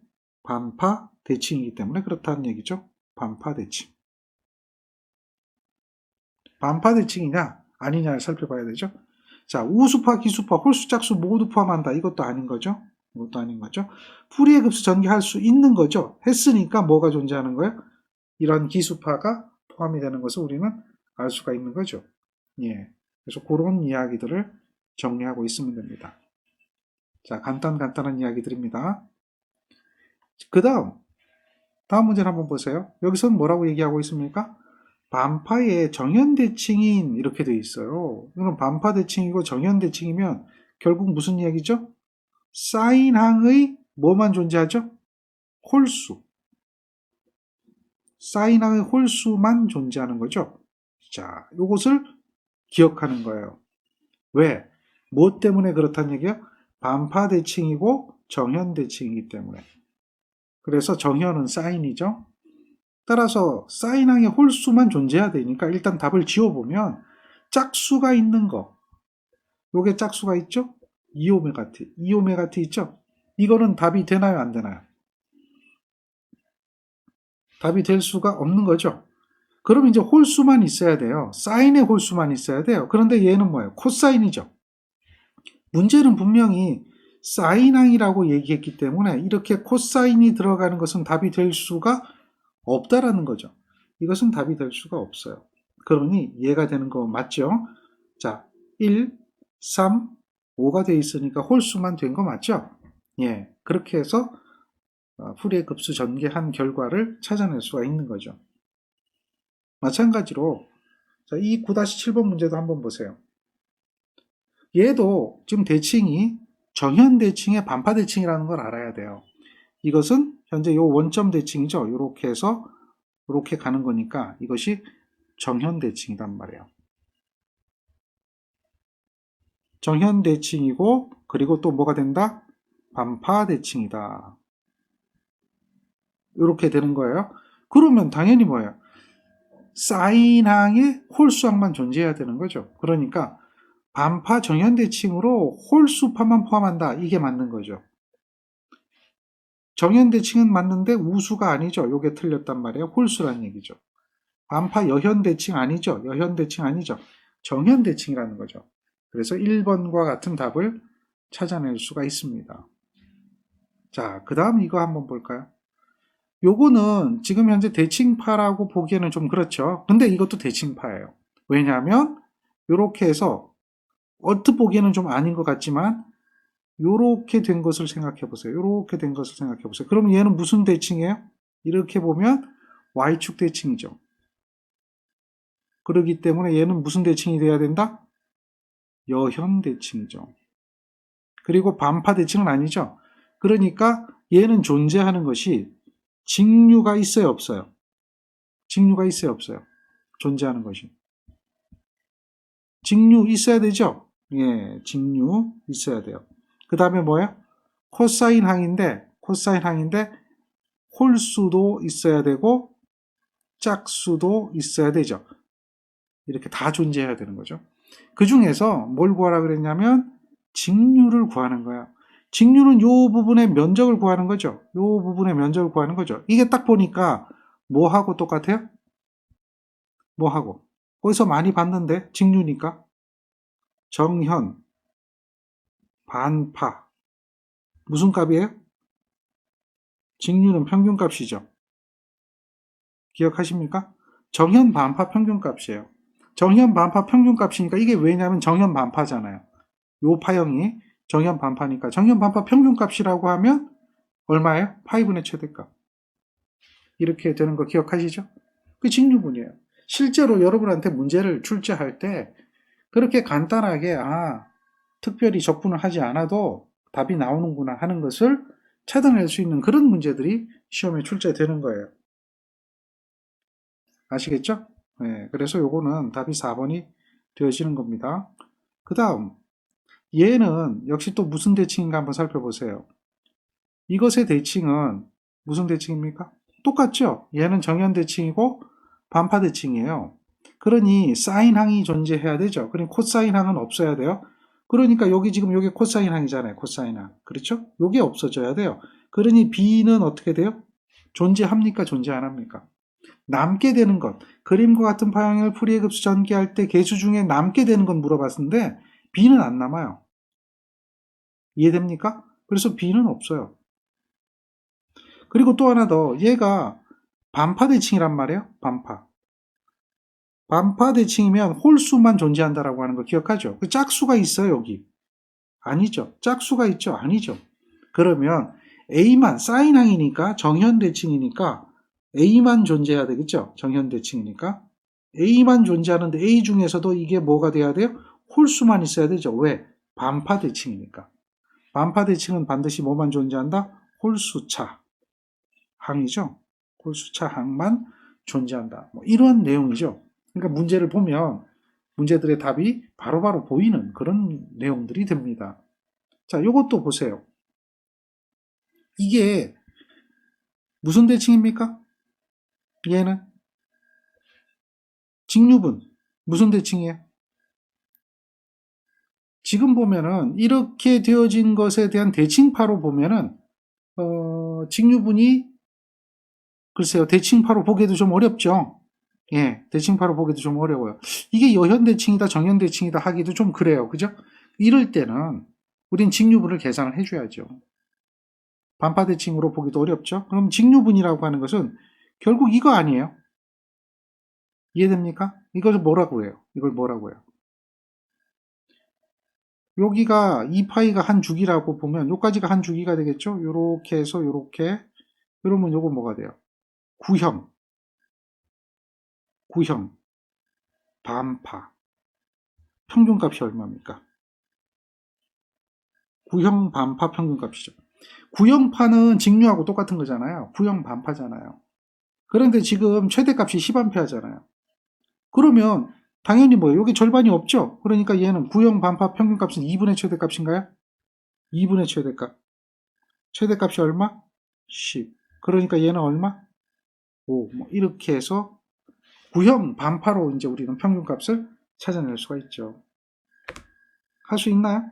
반파대칭이기 때문에 그렇다는 얘기죠. 반파대칭. 반파대칭이냐 아니냐를 살펴봐야 되죠. 자, 우수파, 기수파, 홀수, 짝수 모두 포함한다. 이것도 아닌 거죠. 이것도 아닌 거죠. 풀이의 급수 전개할 수 있는 거죠. 했으니까 뭐가 존재하는 거예요? 이런 기수파가 포함이 되는 것을 우리는 알 수가 있는 거죠. 예. 그래서 그런 이야기들을 정리하고 있으면 됩니다. 자, 간단한 이야기들입니다. 그 다음 문제를 한번 보세요. 여기서는 뭐라고 얘기하고 있습니까? 반파의 정현대칭인 이렇게 되어 있어요. 이건 반파대칭이고 정현대칭이면 결국 무슨 이야기죠? 사인항의 뭐만 존재하죠? 홀수. 사인항의 홀수만 존재하는 거죠. 자, 이것을 기억하는 거예요. 왜? 뭐 때문에 그렇다는 얘기예요? 반파대칭이고 정현대칭이기 때문에. 그래서 정현은 사인이죠. 따라서 사인항의 홀수만 존재해야 되니까 일단 답을 지워보면 짝수가 있는 거. 요게 짝수가 있죠? 2오메가 t. 2오메가 t 있죠? 이거는 답이 되나요? 안 되나요? 답이 될 수가 없는 거죠. 그럼 이제 홀수만 있어야 돼요. 사인의 홀수만 있어야 돼요. 그런데 얘는 뭐예요? 코사인이죠. 문제는 분명히 사인항이라고 얘기했기 때문에 이렇게 코사인이 들어가는 것은 답이 될 수가 없다라는 거죠. 이것은 답이 될 수가 없어요. 그러니 얘가 되는 거 맞죠? 자, 1, 3, 5가 돼 있으니까 홀수만 된 거 맞죠? 예, 그렇게 해서 풀이의 급수 전개한 결과를 찾아낼 수가 있는 거죠. 마찬가지로 자, 이 9-7번 문제도 한번 보세요. 얘도 지금 대칭이 정현대칭의 반파대칭이라는 걸 알아야 돼요. 이것은 현재 요 원점 대칭이죠. 이렇게 해서 이렇게 가는 거니까 이것이 정현대칭이란 말이에요. 정현대칭이고 그리고 또 뭐가 된다? 반파대칭이다. 이렇게 되는 거예요. 그러면 당연히 뭐예요? 사인항의 홀수항만 존재해야 되는 거죠. 그러니까 반파 정현대칭으로 홀수파만 포함한다. 이게 맞는 거죠. 정현대칭은 맞는데 우수가 아니죠. 이게 틀렸단 말이에요. 홀수란 얘기죠. 반파 여현대칭 아니죠. 여현대칭 아니죠. 정현대칭이라는 거죠. 그래서 1번과 같은 답을 찾아낼 수가 있습니다. 자, 그 다음 이거 한번 볼까요? 요거는 지금 현재 대칭파라고 보기에는 좀 그렇죠. 근데 이것도 대칭파예요. 왜냐하면 이렇게 해서 얼핏 보기에는 좀 아닌 것 같지만 요렇게 된 것을 생각해 보세요. 요렇게 된 것을 생각해 보세요. 그럼 얘는 무슨 대칭이에요? 이렇게 보면 Y축 대칭이죠. 그렇기 때문에 얘는 무슨 대칭이 돼야 된다? 여현 대칭이죠. 그리고 반파 대칭은 아니죠. 그러니까 얘는 존재하는 것이 직류가 있어요, 없어요? 직류가 있어요, 없어요? 존재하는 것이. 직류 있어야 되죠? 예, 직류 있어야 돼요. 그 다음에 뭐예요? 코사인 항인데 홀수도 있어야 되고 짝수도 있어야 되죠. 이렇게 다 존재해야 되는 거죠. 그 중에서 뭘 구하라 그랬냐면 직류를 구하는 거야. 직류는 요 부분의 면적을 구하는 거죠. 요 부분의 면적을 구하는 거죠. 이게 딱 보니까 뭐하고 똑같아요? 뭐하고? 어디서 많이 봤는데 직류니까 정현, 반파 무슨 값이에요? 직류는 평균값이죠. 기억하십니까? 정현 반파 평균값이에요. 정현 반파 평균값이니까 이게 왜냐면 정현 반파잖아요. 요 파형이 정현 반파니까. 정현 반파 평균값이라고 하면 얼마예요? 파이분의 최대값. 이렇게 되는 거 기억하시죠? 그 직류분이에요. 실제로 여러분한테 문제를 출제할 때 그렇게 간단하게 특별히 적분을 하지 않아도 답이 나오는구나 하는 것을 찾아낼 수 있는 그런 문제들이 시험에 출제되는 거예요. 아시겠죠? 네, 그래서 요거는 답이 4번이 되어지는 겁니다. 그 다음 얘는 역시 또 무슨 대칭인가 한번 살펴보세요. 이것의 대칭은 무슨 대칭입니까? 똑같죠? 얘는 정현 대칭이고 반파 대칭이에요. 그러니 사인항이 존재해야 되죠. 그러니 코사인항은 없어야 돼요. 그러니까 여기 지금 여기 코사인항이잖아요. 코사인항. 그렇죠? 요게 없어져야 돼요. 그러니 B는 어떻게 돼요? 존재합니까? 존재 안 합니까? 남게 되는 것. 그림과 같은 파형을 풀이의 급수 전개할 때 개수 중에 남게 되는 건 물어봤는데 B는 안 남아요. 이해됩니까? 그래서 B는 없어요. 그리고 또 하나 더. 얘가 반파 대칭이란 말이에요. 반파. 반파 대칭이면 홀수만 존재한다라고 하는 거 기억하죠? 그 짝수가 있어요, 여기. 아니죠. 짝수가 있죠? 아니죠. 그러면 A만 사인항이니까 정현 대칭이니까 A만 존재해야 되겠죠? 정현 대칭이니까. A만 존재하는데 A 중에서도 이게 뭐가 돼야 돼요? 홀수만 있어야 되죠. 왜? 반파 대칭이니까. 반파 대칭은 반드시 뭐만 존재한다? 홀수차 항이죠. 홀수차 항만 존재한다. 뭐 이런 내용이죠. 그러니까 문제를 보면 문제들의 답이 바로바로 보이는 그런 내용들이 됩니다. 자, 요것도 보세요. 이게 무슨 대칭입니까? 얘는 직류분. 무슨 대칭이에요? 지금 보면은 이렇게 되어진 것에 대한 대칭파로 보면은 직류분이 글쎄요, 대칭파로 보기에도 좀 어렵죠. 예, 대칭파로 보기도 좀 어려워요. 이게 여현대칭이다, 정현대칭이다 하기도 좀 그래요. 그죠? 이럴 때는 우린 직류분을 계산을 해줘야죠. 반파대칭으로 보기도 어렵죠? 그럼 직류분이라고 하는 것은 결국 이거 아니에요? 이해됩니까? 이걸 뭐라고 해요? 이걸 뭐라고 해요? 여기가 2파이가 한 주기라고 보면 요까지가 한 주기가 되겠죠? 요렇게 해서 요렇게 그러면 요거 뭐가 돼요? 구형 반파 평균값이 얼마입니까? 구형 반파 평균값이죠. 구형파는 직류하고 똑같은 거잖아요. 구형 반파잖아요. 그런데 지금 최대값이 10A잖아요. 그러면 당연히 뭐예요? 여기 절반이 없죠? 그러니까 얘는 구형 반파 평균값은 2분의 최대값인가요? 2분의 최대값. 최대값이 얼마? 10. 그러니까 얘는 얼마? 5. 뭐 이렇게 해서 구형 반파로 이제 우리는 평균값을 찾아낼 수가 있죠. 할 수 있나요?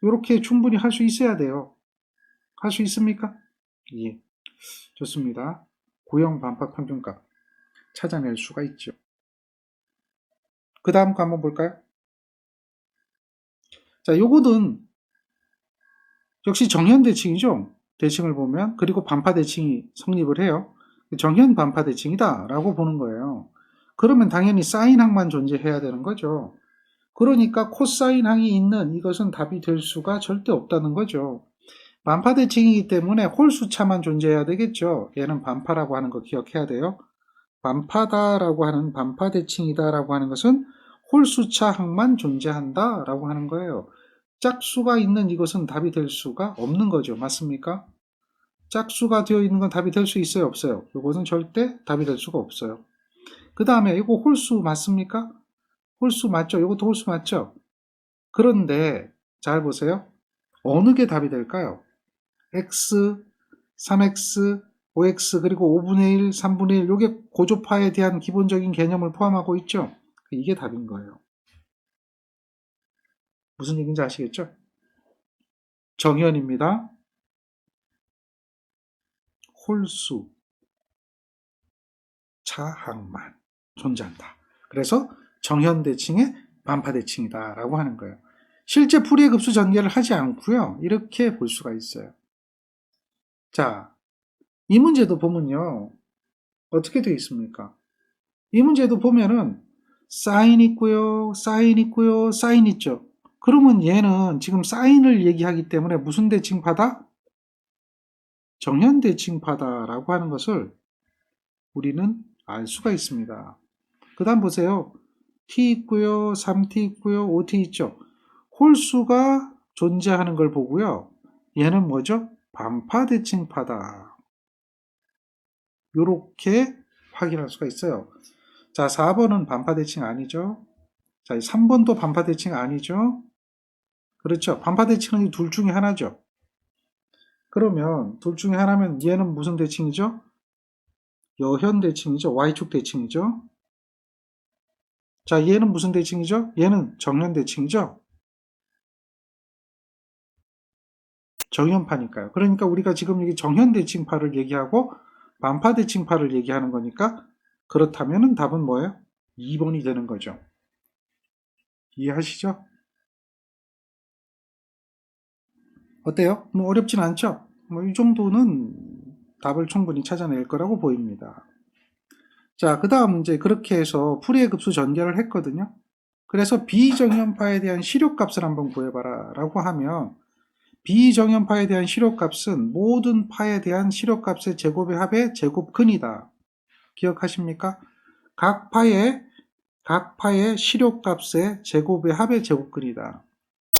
이렇게 충분히 할 수 있어야 돼요. 할 수 있습니까? 예. 좋습니다. 구형 반파 평균값 찾아낼 수가 있죠. 그 다음 거 한번 볼까요? 자, 요거는 역시 정현 대칭이죠. 대칭을 보면 그리고 반파 대칭이 성립을 해요. 정현 반파 대칭이다 라고 보는 거예요. 그러면 당연히 사인항만 존재해야 되는 거죠. 그러니까 코사인항이 있는 이것은 답이 될 수가 절대 없다는 거죠. 반파 대칭이기 때문에 홀수차만 존재해야 되겠죠. 얘는 반파라고 하는 거 기억해야 돼요. 반파다라고 하는 반파 대칭이다라고 하는 것은 홀수차 항만 존재한다라고 하는 거예요. 짝수가 있는 이것은 답이 될 수가 없는 거죠. 맞습니까? 짝수가 되어 있는 건 답이 될 수 있어요? 없어요? 이것은 절대 답이 될 수가 없어요. 그 다음에 이거 홀수 맞습니까? 홀수 맞죠? 이것도 홀수 맞죠? 그런데 잘 보세요. 어느 게 답이 될까요? x, 3x, 5x 그리고 5분의 1, 3분의 1 이게 고조파에 대한 기본적인 개념을 포함하고 있죠. 이게 답인 거예요. 무슨 얘기인지 아시겠죠? 정현입니다. 홀수 차항만 존재한다. 그래서 정현대칭의 반파대칭이다 라고 하는 거예요. 실제 풀이의 급수 전개를 하지 않고요. 이렇게 볼 수가 있어요. 자, 이 문제도 보면요. 어떻게 되어 있습니까? 이 문제도 보면은 사인 있고요, 사인 있고요, 사인 있죠. 그러면 얘는 지금 사인을 얘기하기 때문에 무슨 대칭파다? 정현대칭파다라고 하는 것을 우리는 알 수가 있습니다. 그 다음 보세요. t 있고요, 3t 있고요, 5t 있죠. 홀수가 존재하는 걸 보고요. 얘는 뭐죠? 반파대칭파다. 이렇게 확인할 수가 있어요. 자, 4번은 반파대칭 아니죠. 자, 3번도 반파대칭 아니죠. 그렇죠. 반파대칭은 이 둘 중에 하나죠. 그러면 둘 중에 하나면 얘는 무슨 대칭이죠? 여현대칭이죠. Y축 대칭이죠. 자, 얘는 무슨 대칭이죠? 얘는 정현대칭이죠. 정현파니까요. 그러니까 우리가 지금 여기 정현대칭파를 얘기하고 반파대칭파를 얘기하는 거니까 그렇다면 답은 뭐예요? 2번이 되는 거죠. 이해하시죠? 어때요? 뭐 어렵진 않죠? 뭐 이 정도는 답을 충분히 찾아낼 거라고 보입니다. 자, 그 다음 이제 그렇게 해서 풀이의 급수 전개를 했거든요. 그래서 비정현파에 대한 실효값을 한번 구해봐라 라고 하면 비정현파에 대한 실효값은 모든 파에 대한 실효값의 제곱의 합의 제곱근이다. 기억하십니까? 각 파의 실효값의 제곱의 합의 제곱근이다.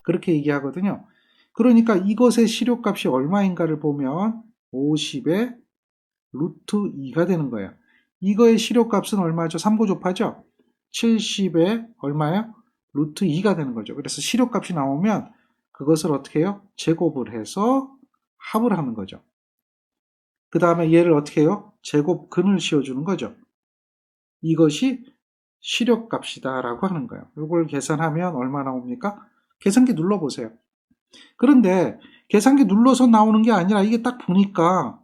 그렇게 얘기하거든요. 그러니까 이것의 실효값이 얼마인가를 보면 50의 루트 2가 되는 거예요. 이거의 실효값은 얼마죠? 3고조파죠? 70에 얼마예요? 루트 2가 되는 거죠. 그래서 실효값이 나오면 그것을 어떻게 해요? 제곱을 해서 합을 하는 거죠. 그 다음에 얘를 어떻게 해요? 제곱근을 씌워주는 거죠. 이것이 실효값이다 라고 하는 거예요. 이걸 계산하면 얼마 나옵니까? 계산기 눌러보세요. 그런데 계산기 눌러서 나오는 게 아니라 이게 딱 보니까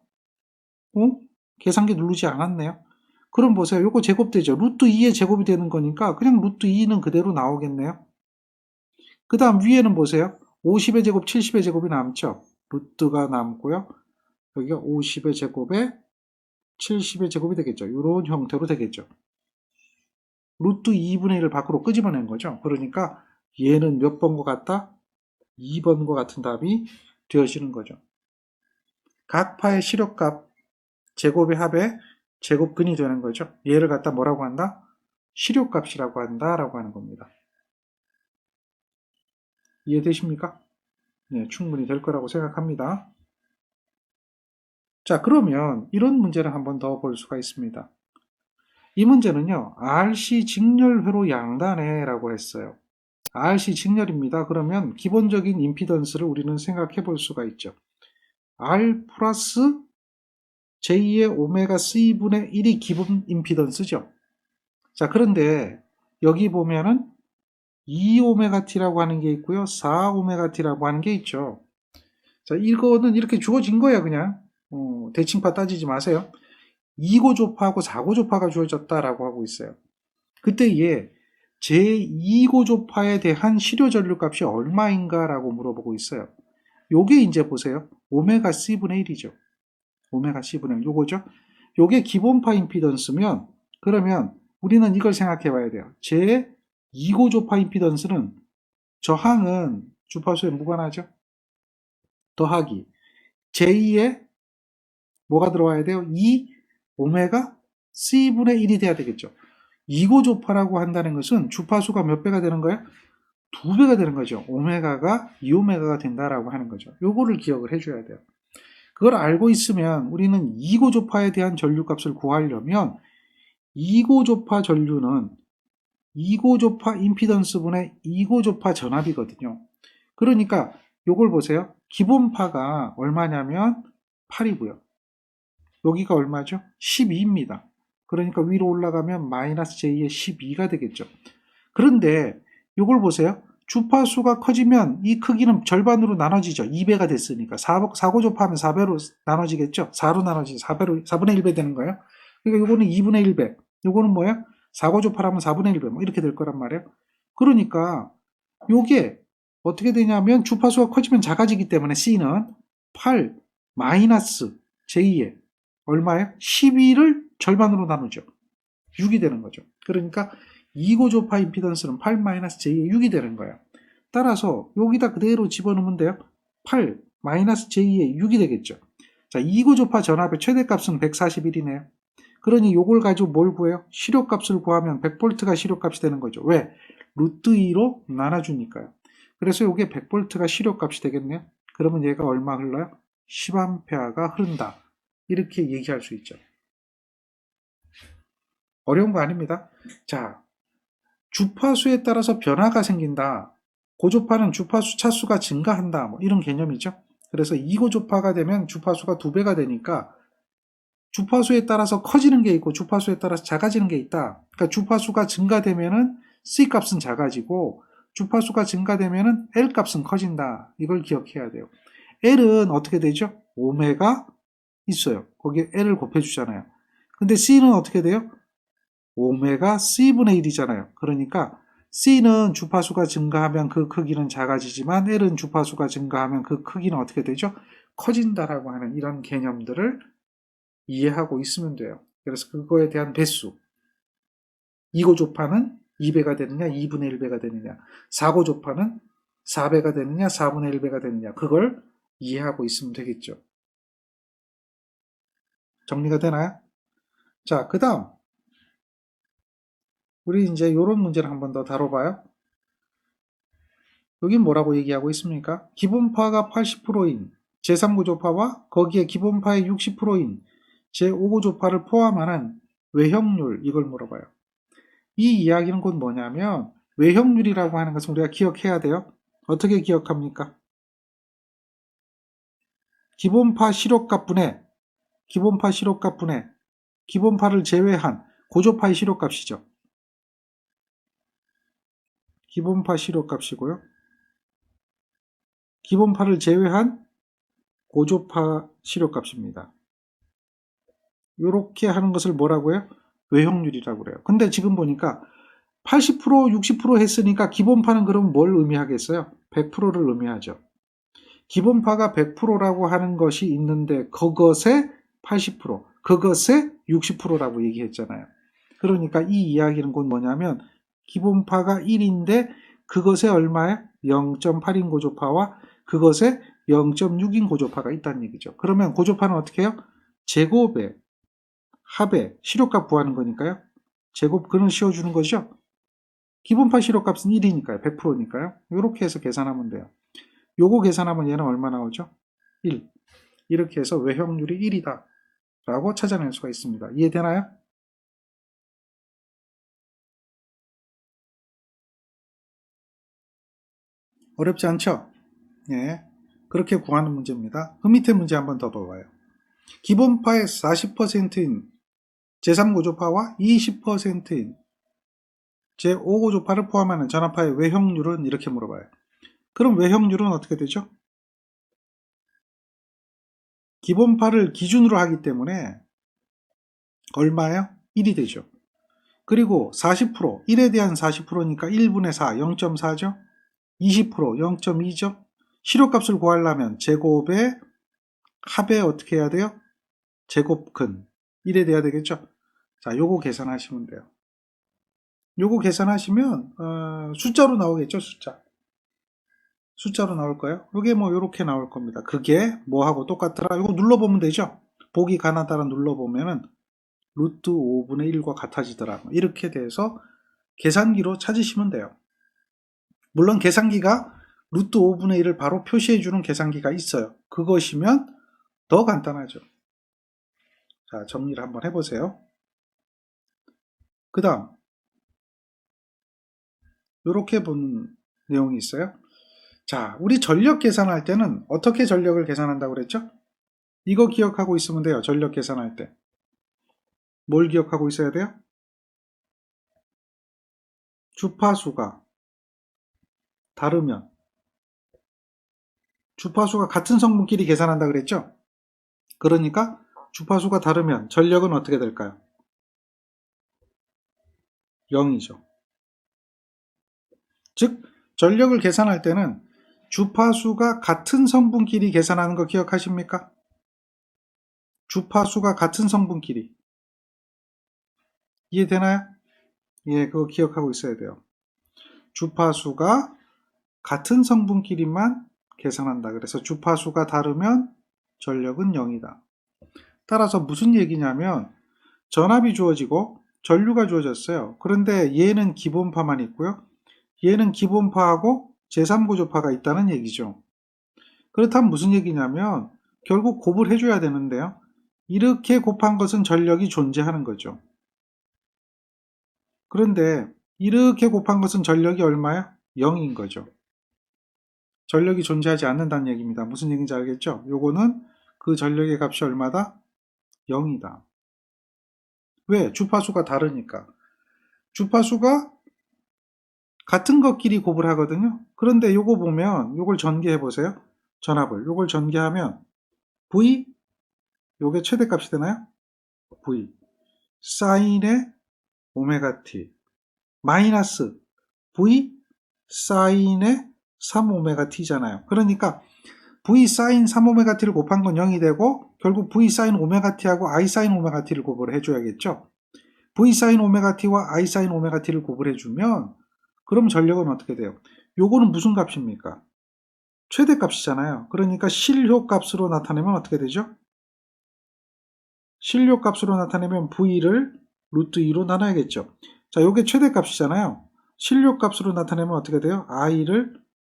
계산기 누르지 않았네요. 그럼 보세요. 요거 제곱되죠. 루트 2의 제곱이 되는 거니까 그냥 루트 2는 그대로 나오겠네요. 그 다음 위에는 보세요. 50의 제곱, 70의 제곱이 남죠. 루트가 남고요. 여기가 50의 제곱에 70의 제곱이 되겠죠. 이런 형태로 되겠죠. 루트 2분의 1을 밖으로 끄집어낸 거죠. 그러니까 얘는 몇 번과 같다? 2번과 같은 답이 되어지는 거죠. 각 파의 실효값 제곱의 합에 제곱근이 되는 거죠. 얘를 갖다 뭐라고 한다? 실효값이라고 한다라고 하는 겁니다. 이해되십니까? 네, 충분히 될 거라고 생각합니다. 자, 그러면 이런 문제를 한번 더 볼 수가 있습니다. 이 문제는요, RC 직렬회로 양단에 라고 했어요. RC 직렬입니다. 그러면 기본적인 임피던스를 우리는 생각해 볼 수가 있죠. R 플러스 J의 오메가 C분의 1이 기본 임피던스죠. 자, 그런데 여기 보면은 2오메가T라고 하는 게 있고요. 4오메가T라고 하는 게 있죠. 자, 이거는 이렇게 주어진 거예요, 그냥. 대칭파 따지지 마세요. 2고조파하고 4고조파가 주어졌다라고 하고 있어요. 그때에 제2고조파에 대한 실효전류값이 얼마인가라고 물어보고 있어요. 요게 이제 보세요. 오메가 C분의 1이죠. 오메가 C분의 1, 요거죠. 요게 기본파 임피던스면 그러면 우리는 이걸 생각해 봐야 돼요. 제2고조파 임피던스는 저항은 주파수에 무관하죠. 더하기 제2에 뭐가 들어와야 돼요? 2 오메가 C분의 1이 돼야 되겠죠. 2고조파라고 한다는 것은 주파수가 몇 배가 되는 거예요? 2배가 되는 거죠. 오메가가 2오메가가 된다라고 하는 거죠. 요거를 기억을 해줘야 돼요. 그걸 알고 있으면 우리는 2고조파에 대한 전류값을 구하려면 2고조파 전류는 2고조파 임피던스분의 2고조파 전압이거든요. 그러니까 요걸 보세요. 기본파가 얼마냐면 8이고요. 여기가 얼마죠? 12입니다. 그러니까 위로 올라가면 마이너스 J의 12가 되겠죠. 그런데 이걸 보세요. 주파수가 커지면 이 크기는 절반으로 나눠지죠. 2배가 됐으니까. 4고조파하면 4배로 나눠지겠죠. 4로 나눠지죠. 4분의 1배 되는 거예요. 그러니까 이거는 2분의 1배. 이거는 뭐야? 4고조파라면 4분의 1배. 뭐 이렇게 될 거란 말이에요. 그러니까 이게 어떻게 되냐면 주파수가 커지면 작아지기 때문에 C는 8 마이너스 J의 얼마예요? 12를 절반으로 나누죠. 6이 되는 거죠. 그러니까 이고조파 임피던스는 8-J의 6이 되는 거예요. 따라서 여기다 그대로 집어넣으면 돼요. 8-J의 6이 되겠죠. 자, 이고조파 전압의 최대값은 141이네요. 그러니 요걸 가지고 뭘 구해요? 시료값을 구하면 100V가 시료값이 되는 거죠. 왜? 루트 2로 나눠주니까요. 그래서 요게 100V가 시료값이 되겠네요. 그러면 얘가 얼마 흘러요? 10A가 흐른다. 이렇게 얘기할 수 있죠. 어려운 거 아닙니다. 자, 주파수에 따라서 변화가 생긴다. 고조파는 주파수 차수가 증가한다. 뭐 이런 개념이죠. 그래서 이고조파가 되면 주파수가 2배가 되니까 주파수에 따라서 커지는 게 있고 주파수에 따라서 작아지는 게 있다. 그러니까 주파수가 증가되면은 C값은 작아지고 주파수가 증가되면은 L값은 커진다. 이걸 기억해야 돼요. L은 어떻게 되죠? 오메가 있어요. 거기에 L을 곱해주잖아요. 근데 C는 어떻게 돼요? 오메가 C분의 1이잖아요. 그러니까 C는 주파수가 증가하면 그 크기는 작아지지만 L은 주파수가 증가하면 그 크기는 어떻게 되죠? 커진다라고 하는 이런 개념들을 이해하고 있으면 돼요. 그래서 그거에 대한 배수. 2고조파는 2배가 되느냐, 2분의 1배가 되느냐. 4고조파는 4배가 되느냐, 4분의 1배가 되느냐. 그걸 이해하고 있으면 되겠죠. 정리가 되나요? 자, 그 다음. 우리 이제 이런 문제를 한 번 더 다뤄봐요. 여긴 뭐라고 얘기하고 있습니까? 기본파가 80%인 제3고조파와 거기에 기본파의 60%인 제5고조파를 포함하는 외형률, 이걸 물어봐요. 이 이야기는 곧 뭐냐면 외형률이라고 하는 것은 우리가 기억해야 돼요. 어떻게 기억합니까? 기본파 시료값분의 기본파 시료값분의 기본파를 제외한 고조파의 시료값이죠. 기본파 시료값이고요. 기본파를 제외한 고조파 시료값입니다. 이렇게 하는 것을 뭐라고 해요? 외형률이라고 그래요. 근데 지금 보니까 80%, 60% 했으니까 기본파는 그럼 뭘 의미하겠어요? 100%를 의미하죠. 기본파가 100%라고 하는 것이 있는데 그것의 80%, 그것의 60%라고 얘기했잖아요. 그러니까 이 이야기는 곧 뭐냐면 기본파가 1인데 그것의 얼마에 0.8인 고조파와 그것의 0.6인 고조파가 있다는 얘기죠. 그러면 고조파는 어떻게 해요? 제곱에 합에 시료값 구하는 거니까요. 제곱 근을 씌워주는 거죠. 기본파 시료값은 1이니까요. 100%니까요. 이렇게 해서 계산하면 돼요. 요거 계산하면 얘는 얼마 나오죠? 1. 이렇게 해서 외형률이 1이다 라고 찾아낼 수가 있습니다. 이해되나요? 어렵지 않죠? 예. 그렇게 구하는 문제입니다. 그 밑에 문제 한번 더 봐봐요. 기본파의 40%인 제3고조파와 20%인 제5고조파를 포함하는 전압파의 외형률은 이렇게 물어봐요. 그럼 외형률은 어떻게 되죠? 기본파를 기준으로 하기 때문에 얼마예요? 1이 되죠. 그리고 40%, 1에 대한 40%니까 1분의 4, 0.4죠. 20%, 0.2죠. 시료값을 구하려면 제곱에 합에 어떻게 해야 돼요? 제곱근 1에 돼야 되겠죠. 자, 요거 계산하시면 돼요. 요거 계산하시면 숫자로 나오겠죠. 숫자로 나올 거예요. 요게 뭐 요렇게 나올 겁니다. 그게 뭐하고 똑같더라. 요거 눌러보면 되죠. 보기 가나다라 눌러보면은 루트 5분의 1과 같아지더라. 이렇게 돼서 계산기로 찾으시면 돼요. 물론 계산기가 루트 5분의 1을 바로 표시해주는 계산기가 있어요. 그것이면 더 간단하죠. 자, 정리를 한번 해보세요. 그 다음 이렇게 본 내용이 있어요. 자, 우리 전력 계산할 때는 어떻게 전력을 계산한다고 그랬죠? 이거 기억하고 있으면 돼요. 전력 계산할 때. 뭘 기억하고 있어야 돼요? 주파수가 다르면 주파수가 같은 성분끼리 계산한다 그랬죠? 그러니까 주파수가 다르면 전력은 어떻게 될까요? 0이죠. 즉 전력을 계산할 때는 주파수가 같은 성분끼리 계산하는 거 기억하십니까? 주파수가 같은 성분끼리. 이해되나요? 예, 그거 기억하고 있어야 돼요. 주파수가 같은 성분끼리만 계산한다. 그래서 주파수가 다르면 전력은 0이다. 따라서 무슨 얘기냐면 전압이 주어지고 전류가 주어졌어요. 그런데 얘는 기본파만 있고요. 얘는 기본파하고 제3고조파가 있다는 얘기죠. 그렇다면 무슨 얘기냐면 결국 곱을 해줘야 되는데요. 이렇게 곱한 것은 전력이 존재하는 거죠. 그런데 이렇게 곱한 것은 전력이 얼마요? 0인 거죠. 전력이 존재하지 않는다는 얘기입니다. 무슨 얘기인지 알겠죠? 요거는 그 전력의 값이 얼마다? 0이다. 왜? 주파수가 다르니까. 주파수가 같은 것끼리 곱을 하거든요. 그런데 요거 보면 요걸 전개해 보세요. 전압을. 요걸 전개하면 V, 요게 최대값이 되나요? V. 사인의 오메가 t 마이너스 V 사인의 3오메가 t잖아요. 그러니까 V 사인 3오메가 t를 곱한 건 0이 되고 결국 V 사인 오메가 t하고 I 사인 오메가 t를 곱을 해줘야겠죠. V 사인 오메가 t와 I 사인 오메가 t를 곱을 해주면 그럼 전력은 어떻게 돼요? 요거는 무슨 값입니까? 최대값이잖아요. 그러니까 실효값으로 나타내면 어떻게 되죠? 실효값으로 나타내면 V를 루트 2로 나눠야겠죠. 자, 요게 최대값이잖아요. 실효값으로 나타내면 어떻게 돼요? I를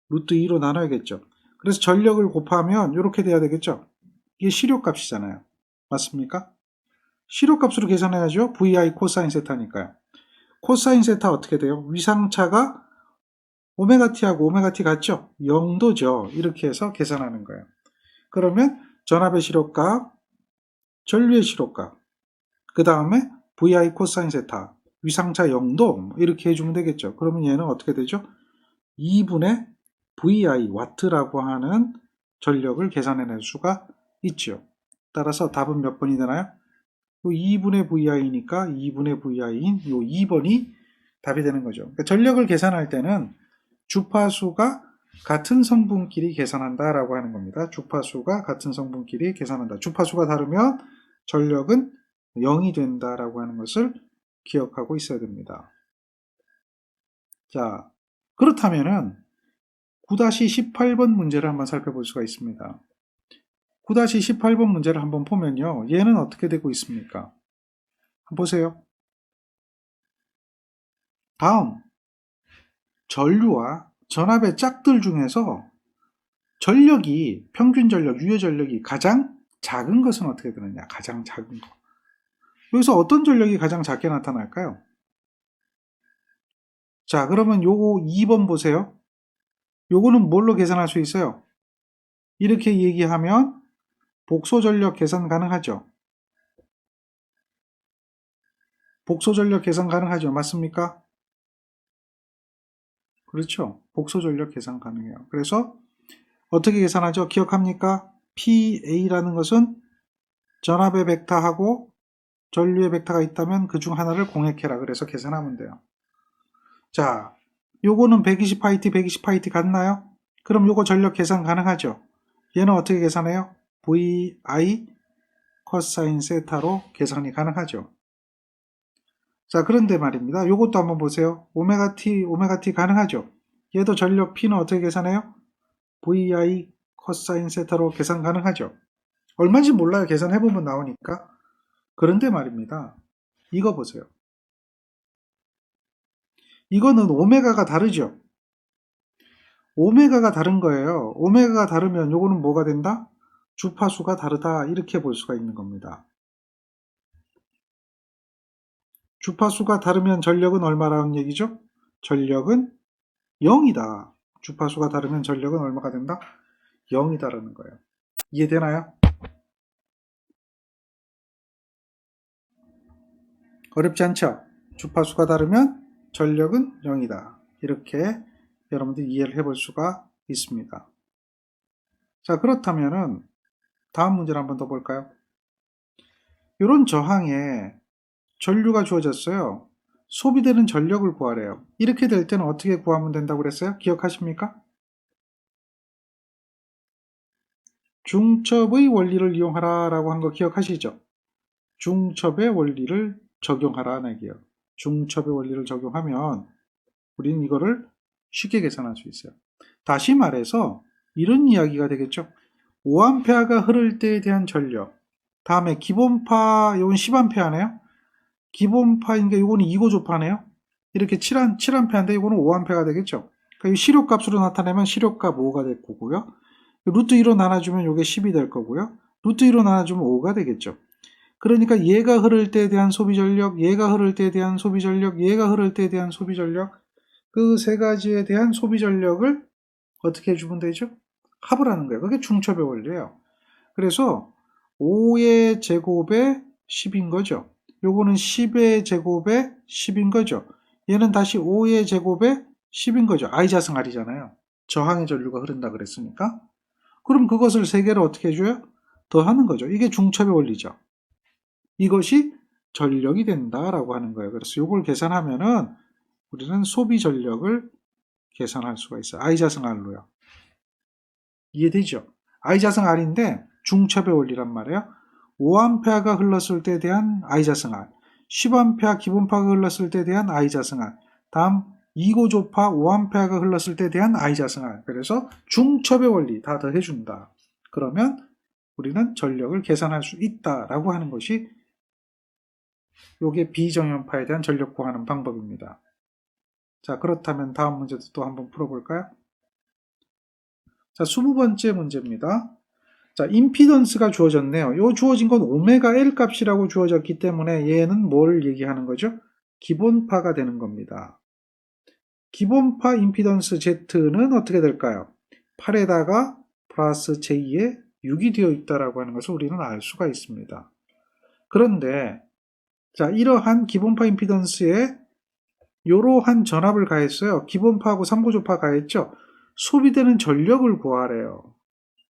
루트 2로 나눠야겠죠. 그래서 전력을 곱하면 이렇게 돼야 되겠죠. 이게 실효값이잖아요. 맞습니까? 실효값으로 계산해야죠. VI 코사인 세타니까요. 코사인 세타 어떻게 돼요? 위상차가 오메가 t하고 오메가 t 같죠? 0도죠. 이렇게 해서 계산하는 거예요. 그러면 전압의 실효값, 전류의 실효값, 그 다음에 VI 코사인 세타, 위상차 0도 이렇게 해주면 되겠죠. 그러면 얘는 어떻게 되죠? 2분의 VI 와트라고 하는 전력을 계산해낼 수가 있죠. 따라서 답은 몇 번이 되나요? 2분의 VI니까 2분의 VI인 요 2번이 답이 되는 거죠. 그러니까 전력을 계산할 때는 주파수가 같은 성분끼리 계산한다라고 하는 겁니다. 주파수가 같은 성분끼리 계산한다. 주파수가 다르면 전력은 0이 된다라고 하는 것을 기억하고 있어야 됩니다. 자, 그렇다면은 9-18번 문제를 한번 살펴볼 수가 있습니다. 9-18번 문제를 한번 보면요. 얘는 어떻게 되고 있습니까? 한번 보세요. 다음 전류와 전압의 짝들 중에서 전력이 평균 전력, 유효 전력이 가장 작은 것은 어떻게 되느냐? 가장 작은 거. 여기서 어떤 전력이 가장 작게 나타날까요? 자, 그러면 요거 2번 보세요. 요거는 뭘로 계산할 수 있어요? 이렇게 얘기하면 복소 전력 계산 가능하죠? 복소 전력 계산 가능하죠? 맞습니까? 그렇죠. 복소 전력 계산 가능해요. 그래서 어떻게 계산하죠? 기억합니까? PA라는 것은 전압의 벡터하고 전류의 벡터가 있다면 그 중 하나를 공획해라. 그래서 계산하면 돼요. 자, 요거는 120파이트, 120파이트 같나요? 그럼 요거 전력 계산 가능하죠? 얘는 어떻게 계산해요? VI 코사인 세타로 계산이 가능하죠. 자, 그런데 말입니다. 요것도 한번 보세요. 오메가 t 가능하죠? 얘도 전력 P는 어떻게 계산해요? VI 코사인 세타로 계산 가능하죠? 얼마인지 몰라요. 계산해보면 나오니까. 그런데 말입니다. 이거 보세요. 이거는 오메가가 다르죠? 오메가가 다른 거예요. 오메가가 다르면 요거는 뭐가 된다? 주파수가 다르다. 이렇게 볼 수가 있는 겁니다. 주파수가 다르면 전력은 얼마라는 얘기죠? 전력은 0이다. 주파수가 다르면 전력은 얼마가 된다? 0이다라는 거예요. 이해되나요? 어렵지 않죠? 주파수가 다르면 전력은 0이다. 이렇게 여러분들 이해를 해볼 수가 있습니다. 자, 그렇다면은 다음 문제를 한번 더 볼까요? 이런 저항에 전류가 주어졌어요. 소비되는 전력을 구하래요. 이렇게 될 때는 어떻게 구하면 된다고 그랬어요? 기억하십니까? 중첩의 원리를 이용하라 라고 한 거 기억하시죠? 중첩의 원리를 적용하라 내기요. 중첩의 원리를 적용하면 우리는 이거를 쉽게 계산할 수 있어요. 다시 말해서 이런 이야기가 되겠죠. 5A가 흐를 때에 대한 전력. 다음에 기본파, 이건 10A네요. 기본파인데 이거는 2고조파네요. 이렇게 7A인데 이거는 5A가 되겠죠. 그러니까 이 시력값으로 나타내면 시력값 5가 될 거고요. 루트 2로 나눠주면 이게 10이 될 거고요. 루트 2로 나눠주면 5가 되겠죠. 그러니까 얘가 흐를 때에 대한 소비 전력, 얘가 흐를 때에 대한 소비 전력, 얘가 흐를 때에 대한 소비 전력, 그 세 가지에 대한 소비 전력을 어떻게 해주면 되죠? 합을 하는 거예요. 그게 중첩의 원리예요. 그래서 5의 제곱에 10인 거죠. 요거는 10의 제곱에 10인 거죠. 얘는 다시 5의 제곱에 10인 거죠. I자승 R이잖아요. 저항의 전류가 흐른다 그랬으니까. 그럼 그것을 세 개를 어떻게 해줘요? 더하는 거죠. 이게 중첩의 원리죠. 이것이 전력이 된다라고 하는 거예요. 그래서 이걸 계산하면은 우리는 소비 전력을 계산할 수가 있어요. I자승 R로요. 이해되죠? I자승 R인데 중첩의 원리란 말이에요. 5A가 흘렀을 때에 대한 I자승 R, 10A 기본파가 흘렀을 때에 대한 I자승 R, 다음 2고조파 5A가 흘렀을 때에 대한 I자승 R. 그래서 중첩의 원리 다 더해준다. 그러면 우리는 전력을 계산할 수 있다라고 하는 것이 이게 비정연파에 대한 전력 구하는 방법입니다. 자, 그렇다면 다음 문제도 또 한번 풀어볼까요? 자, 20번째 문제입니다. 자, 임피던스가 주어졌네요. 요 주어진 건 오메가 L 값이라고 주어졌기 때문에 얘는 뭘 얘기하는 거죠? 기본파가 되는 겁니다. 기본파 임피던스 Z는 어떻게 될까요? 8에다가 플러스 J에 6이 되어 있다라고 하는 것을 우리는 알 수가 있습니다. 그런데 자, 이러한 기본파 임피던스에 이러한 전압을 가했어요. 기본파하고 3고조파 가했죠. 소비되는 전력을 구하래요.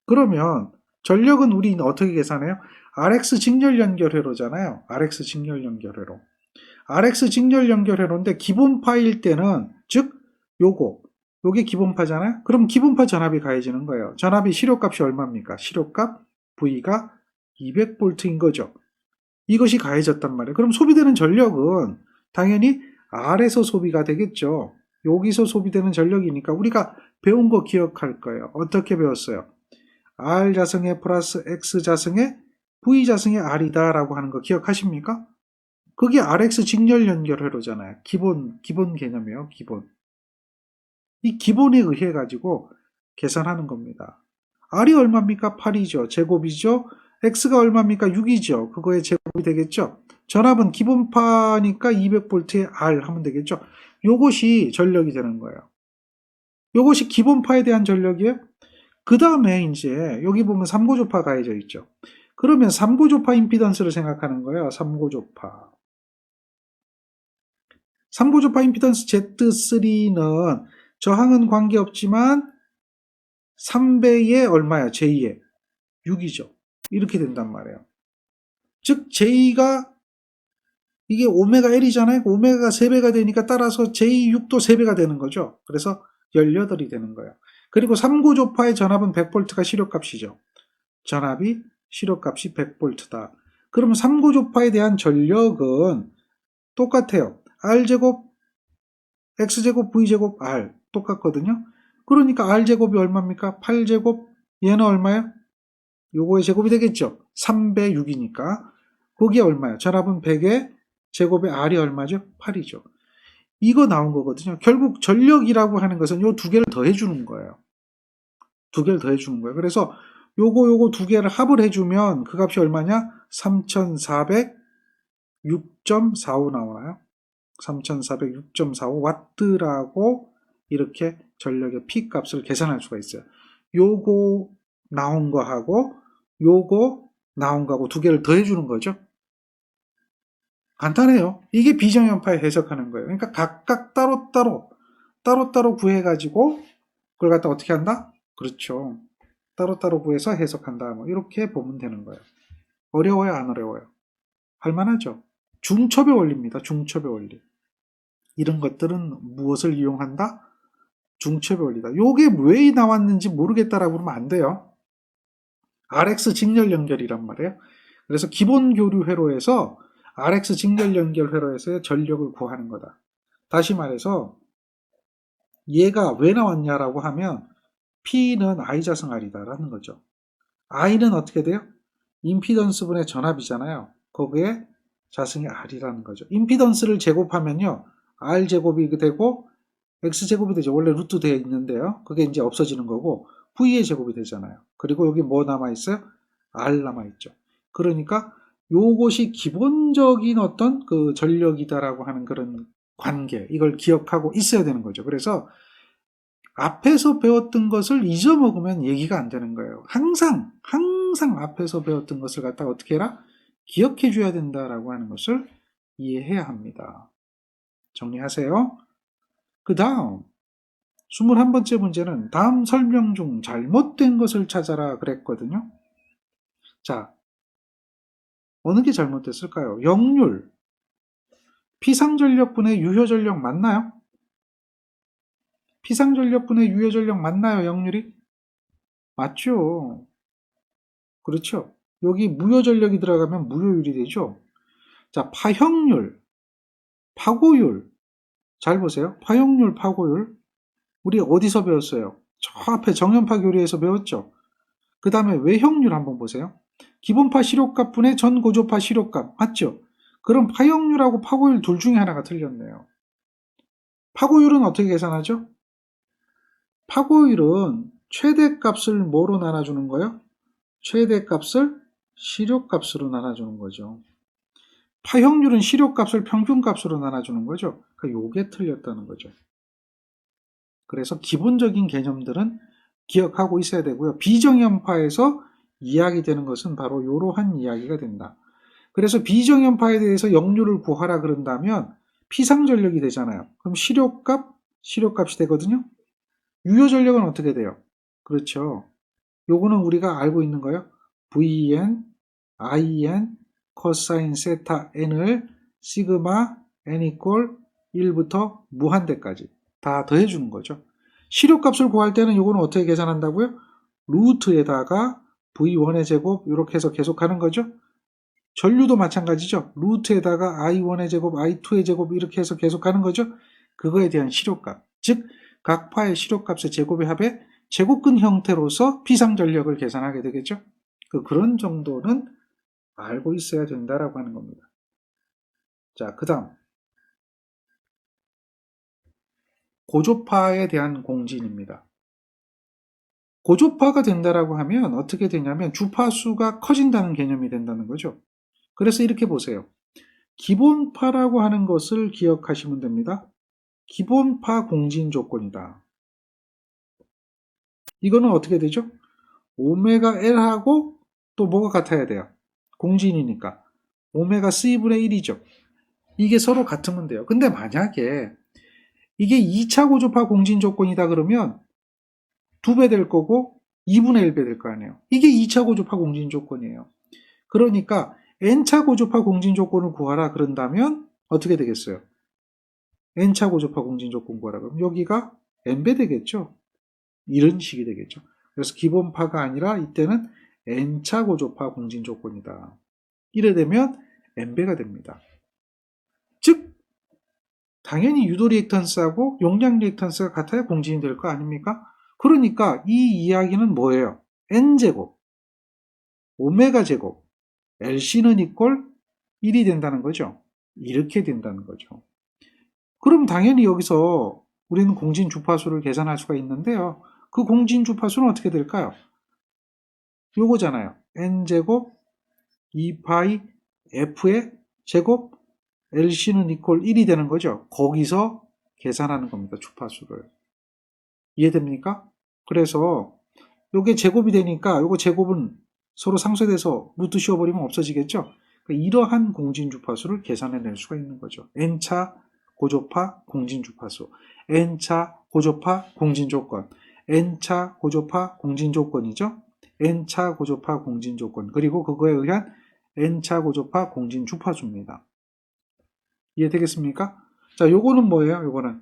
그러면 전력은 우리는 어떻게 계산해요? RX 직렬 연결회로잖아요. RX 직렬 연결회로. RX 직렬 연결회로인데 기본파일 때는 즉 요게 기본파잖아요. 그럼 기본파 전압이 가해지는 거예요. 전압이 시력값이 얼마입니까? 시력값 V가 200V인 거죠. 이것이 가해졌단 말이에요. 그럼 소비되는 전력은 당연히 R에서 소비가 되겠죠. 여기서 소비되는 전력이니까 우리가 배운 거 기억할 거예요. 어떻게 배웠어요? R 자승의 플러스 X 자승의 V 자승의 R이다 라고 하는 거 기억하십니까? 그게 RX 직렬 연결회로잖아요. 기본 개념이에요. 기본. 이 기본에 의해 가지고 계산하는 겁니다. R이 얼마입니까? 8이죠. 제곱이죠. X가 얼마입니까? 6이죠. 그거의 제곱이 되겠죠. 전압은 기본파니까 200V에 R 하면 되겠죠. 요것이 전력이 되는 거예요. 요것이 기본파에 대한 전력이에요. 그 다음에 이제 여기 보면 3고조파 가해져 있죠. 그러면 3고조파 임피던스를 생각하는 거예요. 3고조파. 3고조파 임피던스 Z3는 저항은 관계없지만 3배의 얼마야? J에 6이죠. 이렇게 된단 말이에요. 즉 J가 이게 오메가 L이잖아요. 오메가가 3배가 되니까 따라서 J6도 3배가 되는 거죠. 그래서 18이 되는 거예요. 그리고 3고조파의 전압은 100V가 시력값이죠. 전압이 시력값이 100V다. 그러면 3고조파에 대한 전력은 똑같아요. R제곱, X제곱, V제곱, R 똑같거든요. 그러니까 R제곱이 얼마입니까? 8제곱, 얘는 얼마예요? 요거의 제곱이 되겠죠. 3배 6이니까. 거기에 얼마예요? 전압은 100에 제곱에 R이 얼마죠? 8이죠. 이거 나온 거거든요. 결국 전력이라고 하는 것은 요 두 개를 더해주는 거예요. 두 개를 더해주는 거예요. 그래서 요거 두 개를 합을 해주면 그 값이 얼마냐? 3406.45 나오나요? 3406.45 와트라고 이렇게 전력의 P 값을 계산할 수가 있어요. 요거 나온 거하고 요거 나온 거하고 두 개를 더해주는 거죠. 간단해요. 이게 비정연파에 해석하는 거예요. 그러니까 각각 따로따로 구해가지고 그걸 갖다 어떻게 한다? 그렇죠. 따로따로 구해서 해석한다. 뭐 이렇게 보면 되는 거예요. 어려워요? 안 어려워요? 할만하죠? 중첩의 원리입니다. 중첩의 원리. 이런 것들은 무엇을 이용한다? 중첩의 원리다. 요게 왜 나왔는지 모르겠다라고 그러면 안 돼요. RX 직렬 연결이란 말이에요. 그래서 기본 교류 회로에서 RX 직렬 연결 회로에서의 전력을 구하는 거다. 다시 말해서 얘가 왜 나왔냐라고 하면 P는 I자승 R이다라는 거죠. I는 어떻게 돼요? 임피던스분의 전압이잖아요. 거기에 자승이 R이라는 거죠. 임피던스를 제곱하면요. R제곱이 되고 X제곱이 되죠. 원래 루트 되어 있는데요. 그게 이제 없어지는 거고 V의 제곱이 되잖아요. 그리고 여기 뭐 남아있어요? R 남아있죠. 그러니까 요것이 기본적인 어떤 그 전력이다라고 하는 그런 관계, 이걸 기억하고 있어야 되는 거죠. 그래서 앞에서 배웠던 것을 잊어먹으면 얘기가 안 되는 거예요. 항상 앞에서 배웠던 것을 갖다가 어떻게 해라? 기억해 줘야 된다라고 하는 것을 이해해야 합니다. 정리하세요. 그 다음 21번째 문제는 다음 설명 중 잘못된 것을 찾아라 그랬거든요. 자, 어느 게 잘못됐을까요? 역률, 피상전력분의 유효전력 맞나요? 피상전력분의 유효전력 맞나요? 역률이? 맞죠. 그렇죠. 여기 무효전력이 들어가면 무효율이 되죠. 자, 파형률, 파고율. 잘 보세요. 파형률, 파고율. 우리 어디서 배웠어요? 저 앞에 정연파 교리에서 배웠죠. 그 다음에 외형률 한번 보세요. 기본파 시료값 분의 전고조파 시료값. 맞죠? 그럼 파형률하고 파고율 둘 중에 하나가 틀렸네요. 파고율은 어떻게 계산하죠? 파고율은 최대값을 뭐로 나눠주는 거예요? 최대값을 시료값으로 나눠주는 거죠. 파형률은 시료값을 평균값으로 나눠주는 거죠. 그러니까 요게 틀렸다는 거죠. 그래서 기본적인 개념들은 기억하고 있어야 되고요. 비정연파에서 이야기되는 것은 바로 이러한 이야기가 된다. 그래서 비정연파에 대해서 역률을 구하라 그런다면 피상전력이 되잖아요. 그럼 시료값이 되거든요. 유효전력은 어떻게 돼요? 그렇죠. 요거는 우리가 알고 있는 거예요. VN, IN, 코사인 세타 N을 시그마 N 이퀄 1부터 무한대까지 다 더해주는 거죠. 시료값을 구할 때는 요거는 어떻게 계산한다고요? 루트에다가 V1의 제곱 이렇게 해서 계속하는 거죠. 전류도 마찬가지죠. 루트에다가 I1의 제곱, I2의 제곱 이렇게 해서 계속하는 거죠. 그거에 대한 시료값, 즉 각 파의 시료값의 제곱의 합의 제곱근 형태로서 피상전력을 계산하게 되겠죠. 그런 정도는 알고 있어야 된다라고 하는 겁니다. 자, 그 다음 고조파에 대한 공진입니다. 고조파가 된다라고 하면 어떻게 되냐면 주파수가 커진다는 개념이 된다는 거죠. 그래서 이렇게 보세요. 기본파라고 하는 것을 기억하시면 됩니다. 기본파 공진 조건이다. 이거는 어떻게 되죠? 오메가 L하고 또 뭐가 같아야 돼요? 공진이니까. 오메가 C분의 1이죠. 이게 서로 같으면 돼요. 근데 만약에 이게 2차 고조파 공진 조건이다 그러면 2배 될 거고 2분의 1배 될 거 아니에요. 이게 2차 고조파 공진 조건이에요. 그러니까 N차 고조파 공진 조건을 구하라 그런다면 어떻게 되겠어요? N차 고조파 공진 조건 구하라 그러면 여기가 N배 되겠죠. 이런 식이 되겠죠. 그래서 기본파가 아니라 이때는 N차 고조파 공진 조건이다. 이래 되면 N배가 됩니다. 즉 당연히 유도 리액턴스하고 용량 리액턴스가 같아야 공진이 될 거 아닙니까? 그러니까 이 이야기는 뭐예요? N제곱, 오메가 제곱, LC는 이꼴 1이 된다는 거죠. 이렇게 된다는 거죠. 그럼 당연히 여기서 우리는 공진 주파수를 계산할 수가 있는데요. 그 공진 주파수는 어떻게 될까요? 요거잖아요. N제곱 2파이 F의 제곱 LC는 이꼴 1이 되는 거죠. 거기서 계산하는 겁니다. 주파수를. 이해됩니까? 그래서 요게 제곱이 되니까 요거 제곱은 서로 상쇄돼서 루트 씌워버리면 없어지겠죠. 그러니까 이러한 공진 주파수를 계산해낼 수가 있는 거죠. N차 고조파 공진 주파수, N차 고조파 공진 조건, N차 고조파 공진 조건이죠. N차 고조파 공진 조건, 그리고 그거에 의한 N차 고조파 공진 주파수입니다. 이해되겠습니까? 자, 요거는 뭐예요? 요거는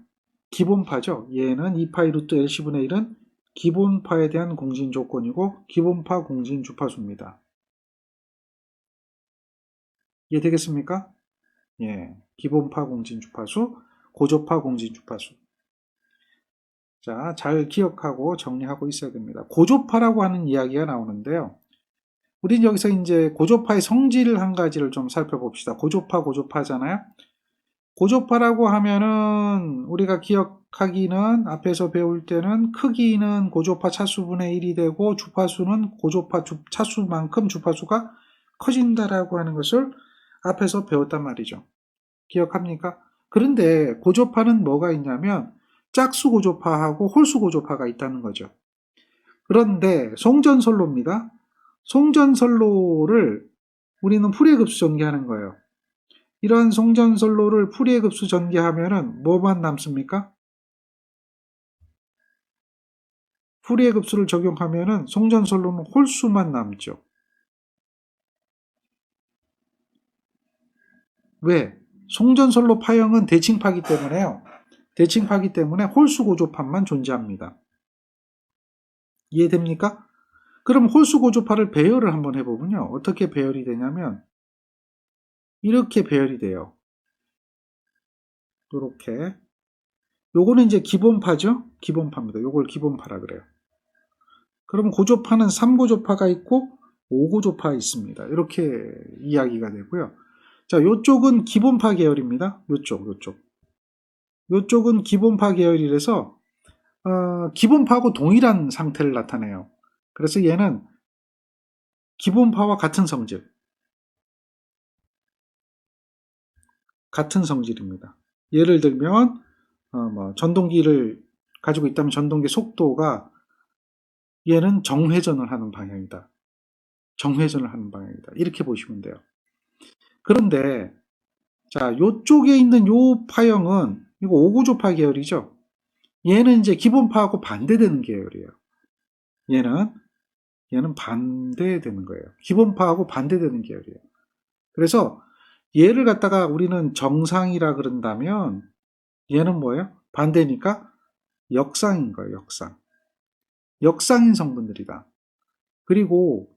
기본파죠. 얘는 2파이 루트 LC분의 1은 기본파에 대한 공진 조건이고 기본파 공진 주파수입니다. 이해되겠습니까? 예, 기본파 공진 주파수, 고조파 공진 주파수. 자, 잘 기억하고 정리하고 있어야 됩니다. 고조파라고 하는 이야기가 나오는데요. 우린 여기서 이제 고조파의 성질 한 가지를 좀 살펴봅시다. 고조파잖아요. 고조파라고 하면은 우리가 기억하기는 앞에서 배울 때는 크기는 고조파 차수분의 1이 되고 주파수는 고조파 차수만큼 주파수가 커진다라고 하는 것을 앞에서 배웠단 말이죠. 기억합니까? 그런데 고조파는 뭐가 있냐면 짝수 고조파하고 홀수 고조파가 있다는 거죠. 그런데 송전선로입니다. 송전선로를 우리는 풀이의 급수 전개하는 거예요. 이러한 송전선로를 풀이의 급수 전개하면은 뭐만 남습니까? 풀이의 급수를 적용하면은 송전선로는 홀수만 남죠. 왜? 송전선로 파형은 대칭파기 때문에요. 대칭파기 때문에 홀수 고조파만 존재합니다. 이해됩니까? 그럼 홀수 고조파를 배열을 한번 해보면요. 어떻게 배열이 되냐면 이렇게 배열이 돼요. 이렇게. 요거는 이제 기본파죠. 기본파입니다. 요걸 기본파라 그래요. 그럼 고조파는 3고조파가 있고 5고조파 있습니다. 이렇게 이야기가 되고요. 자, 요쪽은 기본파 계열입니다. 요쪽은 기본파 계열이라서 기본파하고 동일한 상태를 나타내요. 그래서 얘는 기본파와 같은 성질입니다. 예를 들면 전동기를 가지고 있다면 전동기 속도가 얘는 정회전을 하는 방향이다. 이렇게 보시면 돼요. 그런데 자, 요쪽에 있는 요 파형은 이거 5구조파 계열이죠. 얘는 이제 기본파하고 반대되는 계열이에요. 얘는 반대되는 거예요. 기본파하고 반대되는 계열이에요. 그래서 얘를 갖다가 우리는 정상이라 그런다면 얘는 뭐예요? 반대니까 역상인 거예요. 역상인 성분들이다. 그리고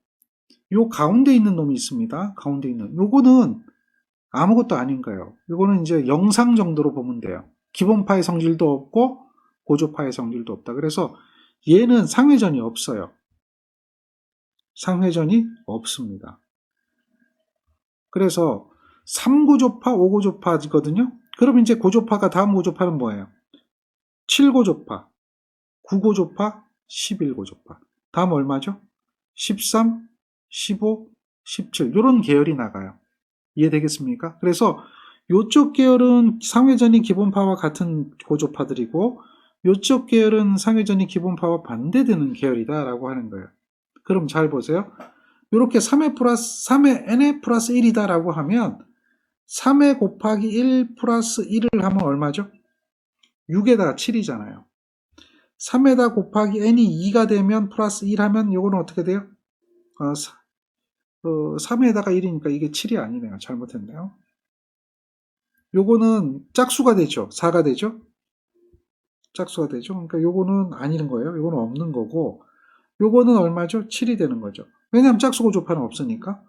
요 가운데 있는 놈이 있습니다. 가운데 있는 요거는 아무것도 아닌 거예요. 요거는 이제 영상 정도로 보면 돼요. 기본파의 성질도 없고 고조파의 성질도 없다. 그래서 얘는 상회전이 없어요. 상회전이 없습니다. 그래서 3고조파, 5고조파거든요. 그럼 이제 고조파가 다음 고조파는 뭐예요? 7고조파, 9고조파, 11고조파. 다음 얼마죠? 13, 15, 17. 이런 계열이 나가요. 이해되겠습니까? 그래서 요쪽 계열은 상회전이 기본파와 같은 고조파들이고 요쪽 계열은 상회전이 기본파와 반대되는 계열이다라고 하는 거예요. 그럼 잘 보세요. 이렇게 3의 n의 플러스 1이다 라고 하면 3의 곱하기 1 플러스 1을 하면 얼마죠? 6에다가 7이잖아요. 3에다 곱하기 n이 2가 되면 플러스 1 하면 이거는 어떻게 돼요? 3에다가 1이니까 이게 7이 아니네요. 잘못했네요. 요거는 짝수가 되죠. 4가 되죠. 짝수가 되죠. 그러니까 요거는 아니는 거예요. 요거는 없는 거고 요거는 얼마죠? 7이 되는 거죠. 왜냐하면 짝수 고조파는 없으니까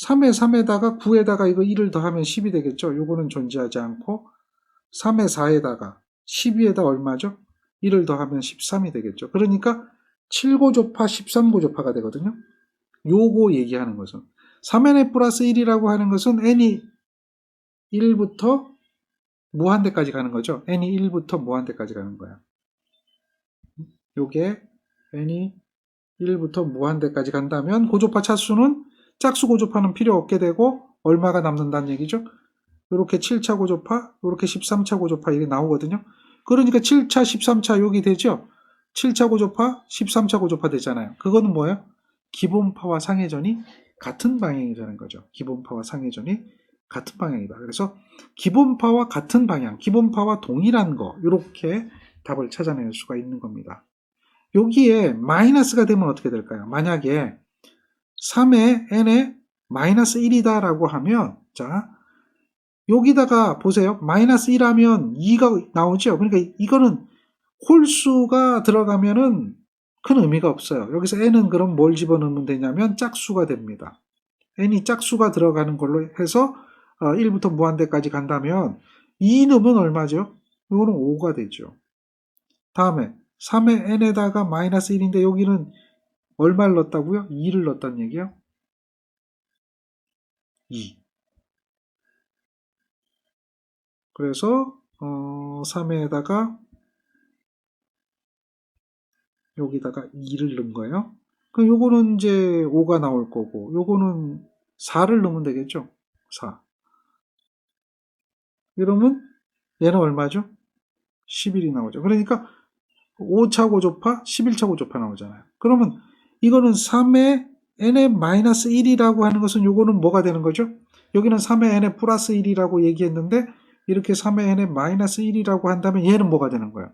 3에 3에다가 9에다가 이거 1을 더하면 10이 되겠죠. 요거는 존재하지 않고 3에 4에다가 12에다 얼마죠? 1을 더하면 13이 되겠죠. 그러니까 7고조파, 13고조파가 되거든요. 요거 얘기하는 것은 3n의 플러스 1이라고 하는 것은 n이 1부터 무한대까지 가는 거죠. n이 1부터 무한대까지 가는 거야. 요게 n이 1부터 무한대까지 간다면 고조파 차수는 짝수 고조파는 필요 없게 되고 얼마가 남는다는 얘기죠. 이렇게 7차 고조파, 이렇게 13차 고조파 이게 나오거든요. 그러니까 7차, 13차 여기 되죠. 7차 고조파, 13차 고조파 되잖아요. 그거는 뭐예요? 기본파와 상회전이 같은 방향이라는 거죠. 기본파와 상회전이 같은 방향이다. 그래서 기본파와 같은 방향, 기본파와 동일한 거 이렇게 답을 찾아낼 수가 있는 겁니다. 여기에 마이너스가 되면 어떻게 될까요? 만약에 3의 n에 마이너스 1이다 라고 하면 자 여기다가 보세요. 마이너스 1 하면 2가 나오죠. 그러니까 이거는 홀수가 들어가면은 큰 의미가 없어요. 여기서 n은 그럼 뭘 집어넣으면 되냐면 짝수가 됩니다. n이 짝수가 들어가는 걸로 해서 1부터 무한대까지 간다면 2 넣으면 얼마죠? 이거는 5가 되죠. 다음에 3의 n에다가 마이너스 1인데 여기는 얼마를 넣었다고요? 2를 넣었다는 얘기요? 2. 그래서 3에다가 여기다가 2를 넣은 거예요. 그럼 요거는 이제 5가 나올 거고 요거는 4를 넣으면 되겠죠? 4. 이러면 얘는 얼마죠? 11이 나오죠. 그러니까 5차 고조파, 11차 고조파 나오잖아요. 그러면 이거는 3의 n의 마이너스 1이라고 하는 것은 요거는 뭐가 되는 거죠? 여기는 3의 n의 플러스 1이라고 얘기했는데 이렇게 3의 n의 마이너스 1이라고 한다면 얘는 뭐가 되는 거예요?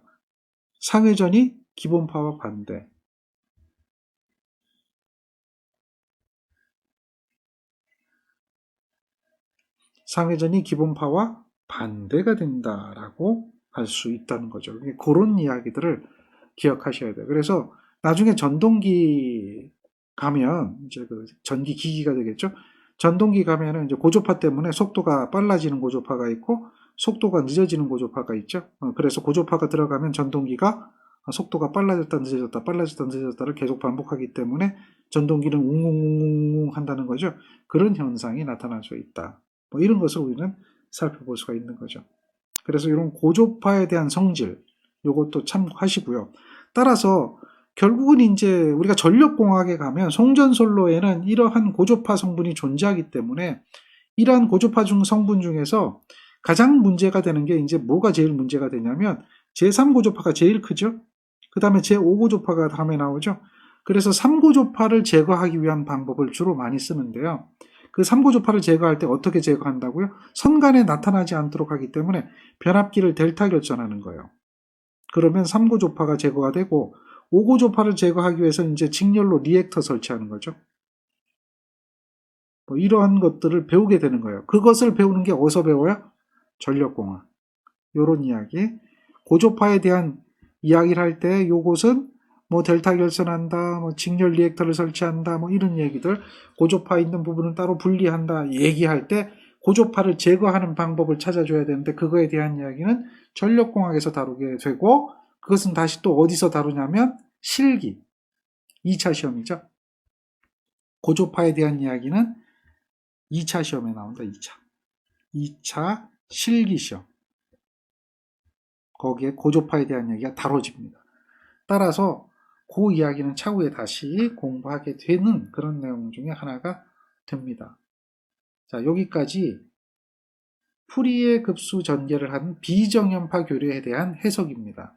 상회전이 기본파와 반대. 상회전이 기본파와 반대가 된다라고 할 수 있다는 거죠. 그런 이야기들을 기억하셔야 돼요. 그래서 나중에 전동기 가면 이제 그 전기 기기가 되겠죠. 전동기 가면은 이제 고조파 때문에 속도가 빨라지는 고조파가 있고 속도가 늦어지는 고조파가 있죠. 그래서 고조파가 들어가면 전동기가 속도가 빨라졌다 늦어졌다 빨라졌다 늦어졌다를 계속 반복하기 때문에 전동기는 웅웅웅웅 한다는 거죠. 그런 현상이 나타날 수 있다. 뭐 이런 것을 우리는 살펴볼 수가 있는 거죠. 그래서 이런 고조파에 대한 성질 이것도 참고하시고요. 따라서 결국은 이제 우리가 전력공학에 가면 송전솔로에는 이러한 고조파 성분이 존재하기 때문에 이러한 고조파 중 성분 중에서 가장 문제가 되는 게 이제 뭐가 제일 문제가 되냐면 제3고조파가 제일 크죠. 그 다음에 제5고조파가 다음에 나오죠. 그래서 3고조파를 제거하기 위한 방법을 주로 많이 쓰는데요. 그 3고조파를 제거할 때 어떻게 제거한다고요? 선간에 나타나지 않도록 하기 때문에 변압기를 델타 결전하는 거예요. 그러면 3고조파가 제거가 되고 5고조파를 제거하기 위해서 이제 직렬로 리액터 설치하는 거죠. 뭐 이러한 것들을 배우게 되는 거예요. 그것을 배우는 게 어디서 배워요? 전력공학. 요런 이야기. 고조파에 대한 이야기를 할 때 요것은 뭐 델타 결선한다, 뭐 직렬 리액터를 설치한다, 뭐 이런 얘기들, 고조파 있는 부분은 따로 분리한다 얘기할 때 고조파를 제거하는 방법을 찾아줘야 되는데 그거에 대한 이야기는 전력공학에서 다루게 되고 그것은 다시 또 어디서 다루냐면 실기, 2차 시험이죠. 고조파에 대한 이야기는 2차 시험에 나온다. 2차 실기 시험. 거기에 고조파에 대한 이야기가 다뤄집니다. 따라서 그 이야기는 차후에 다시 공부하게 되는 그런 내용 중에 하나가 됩니다. 자, 여기까지 풀이의 급수 전개를 한 비정연파 교류에 대한 해석입니다.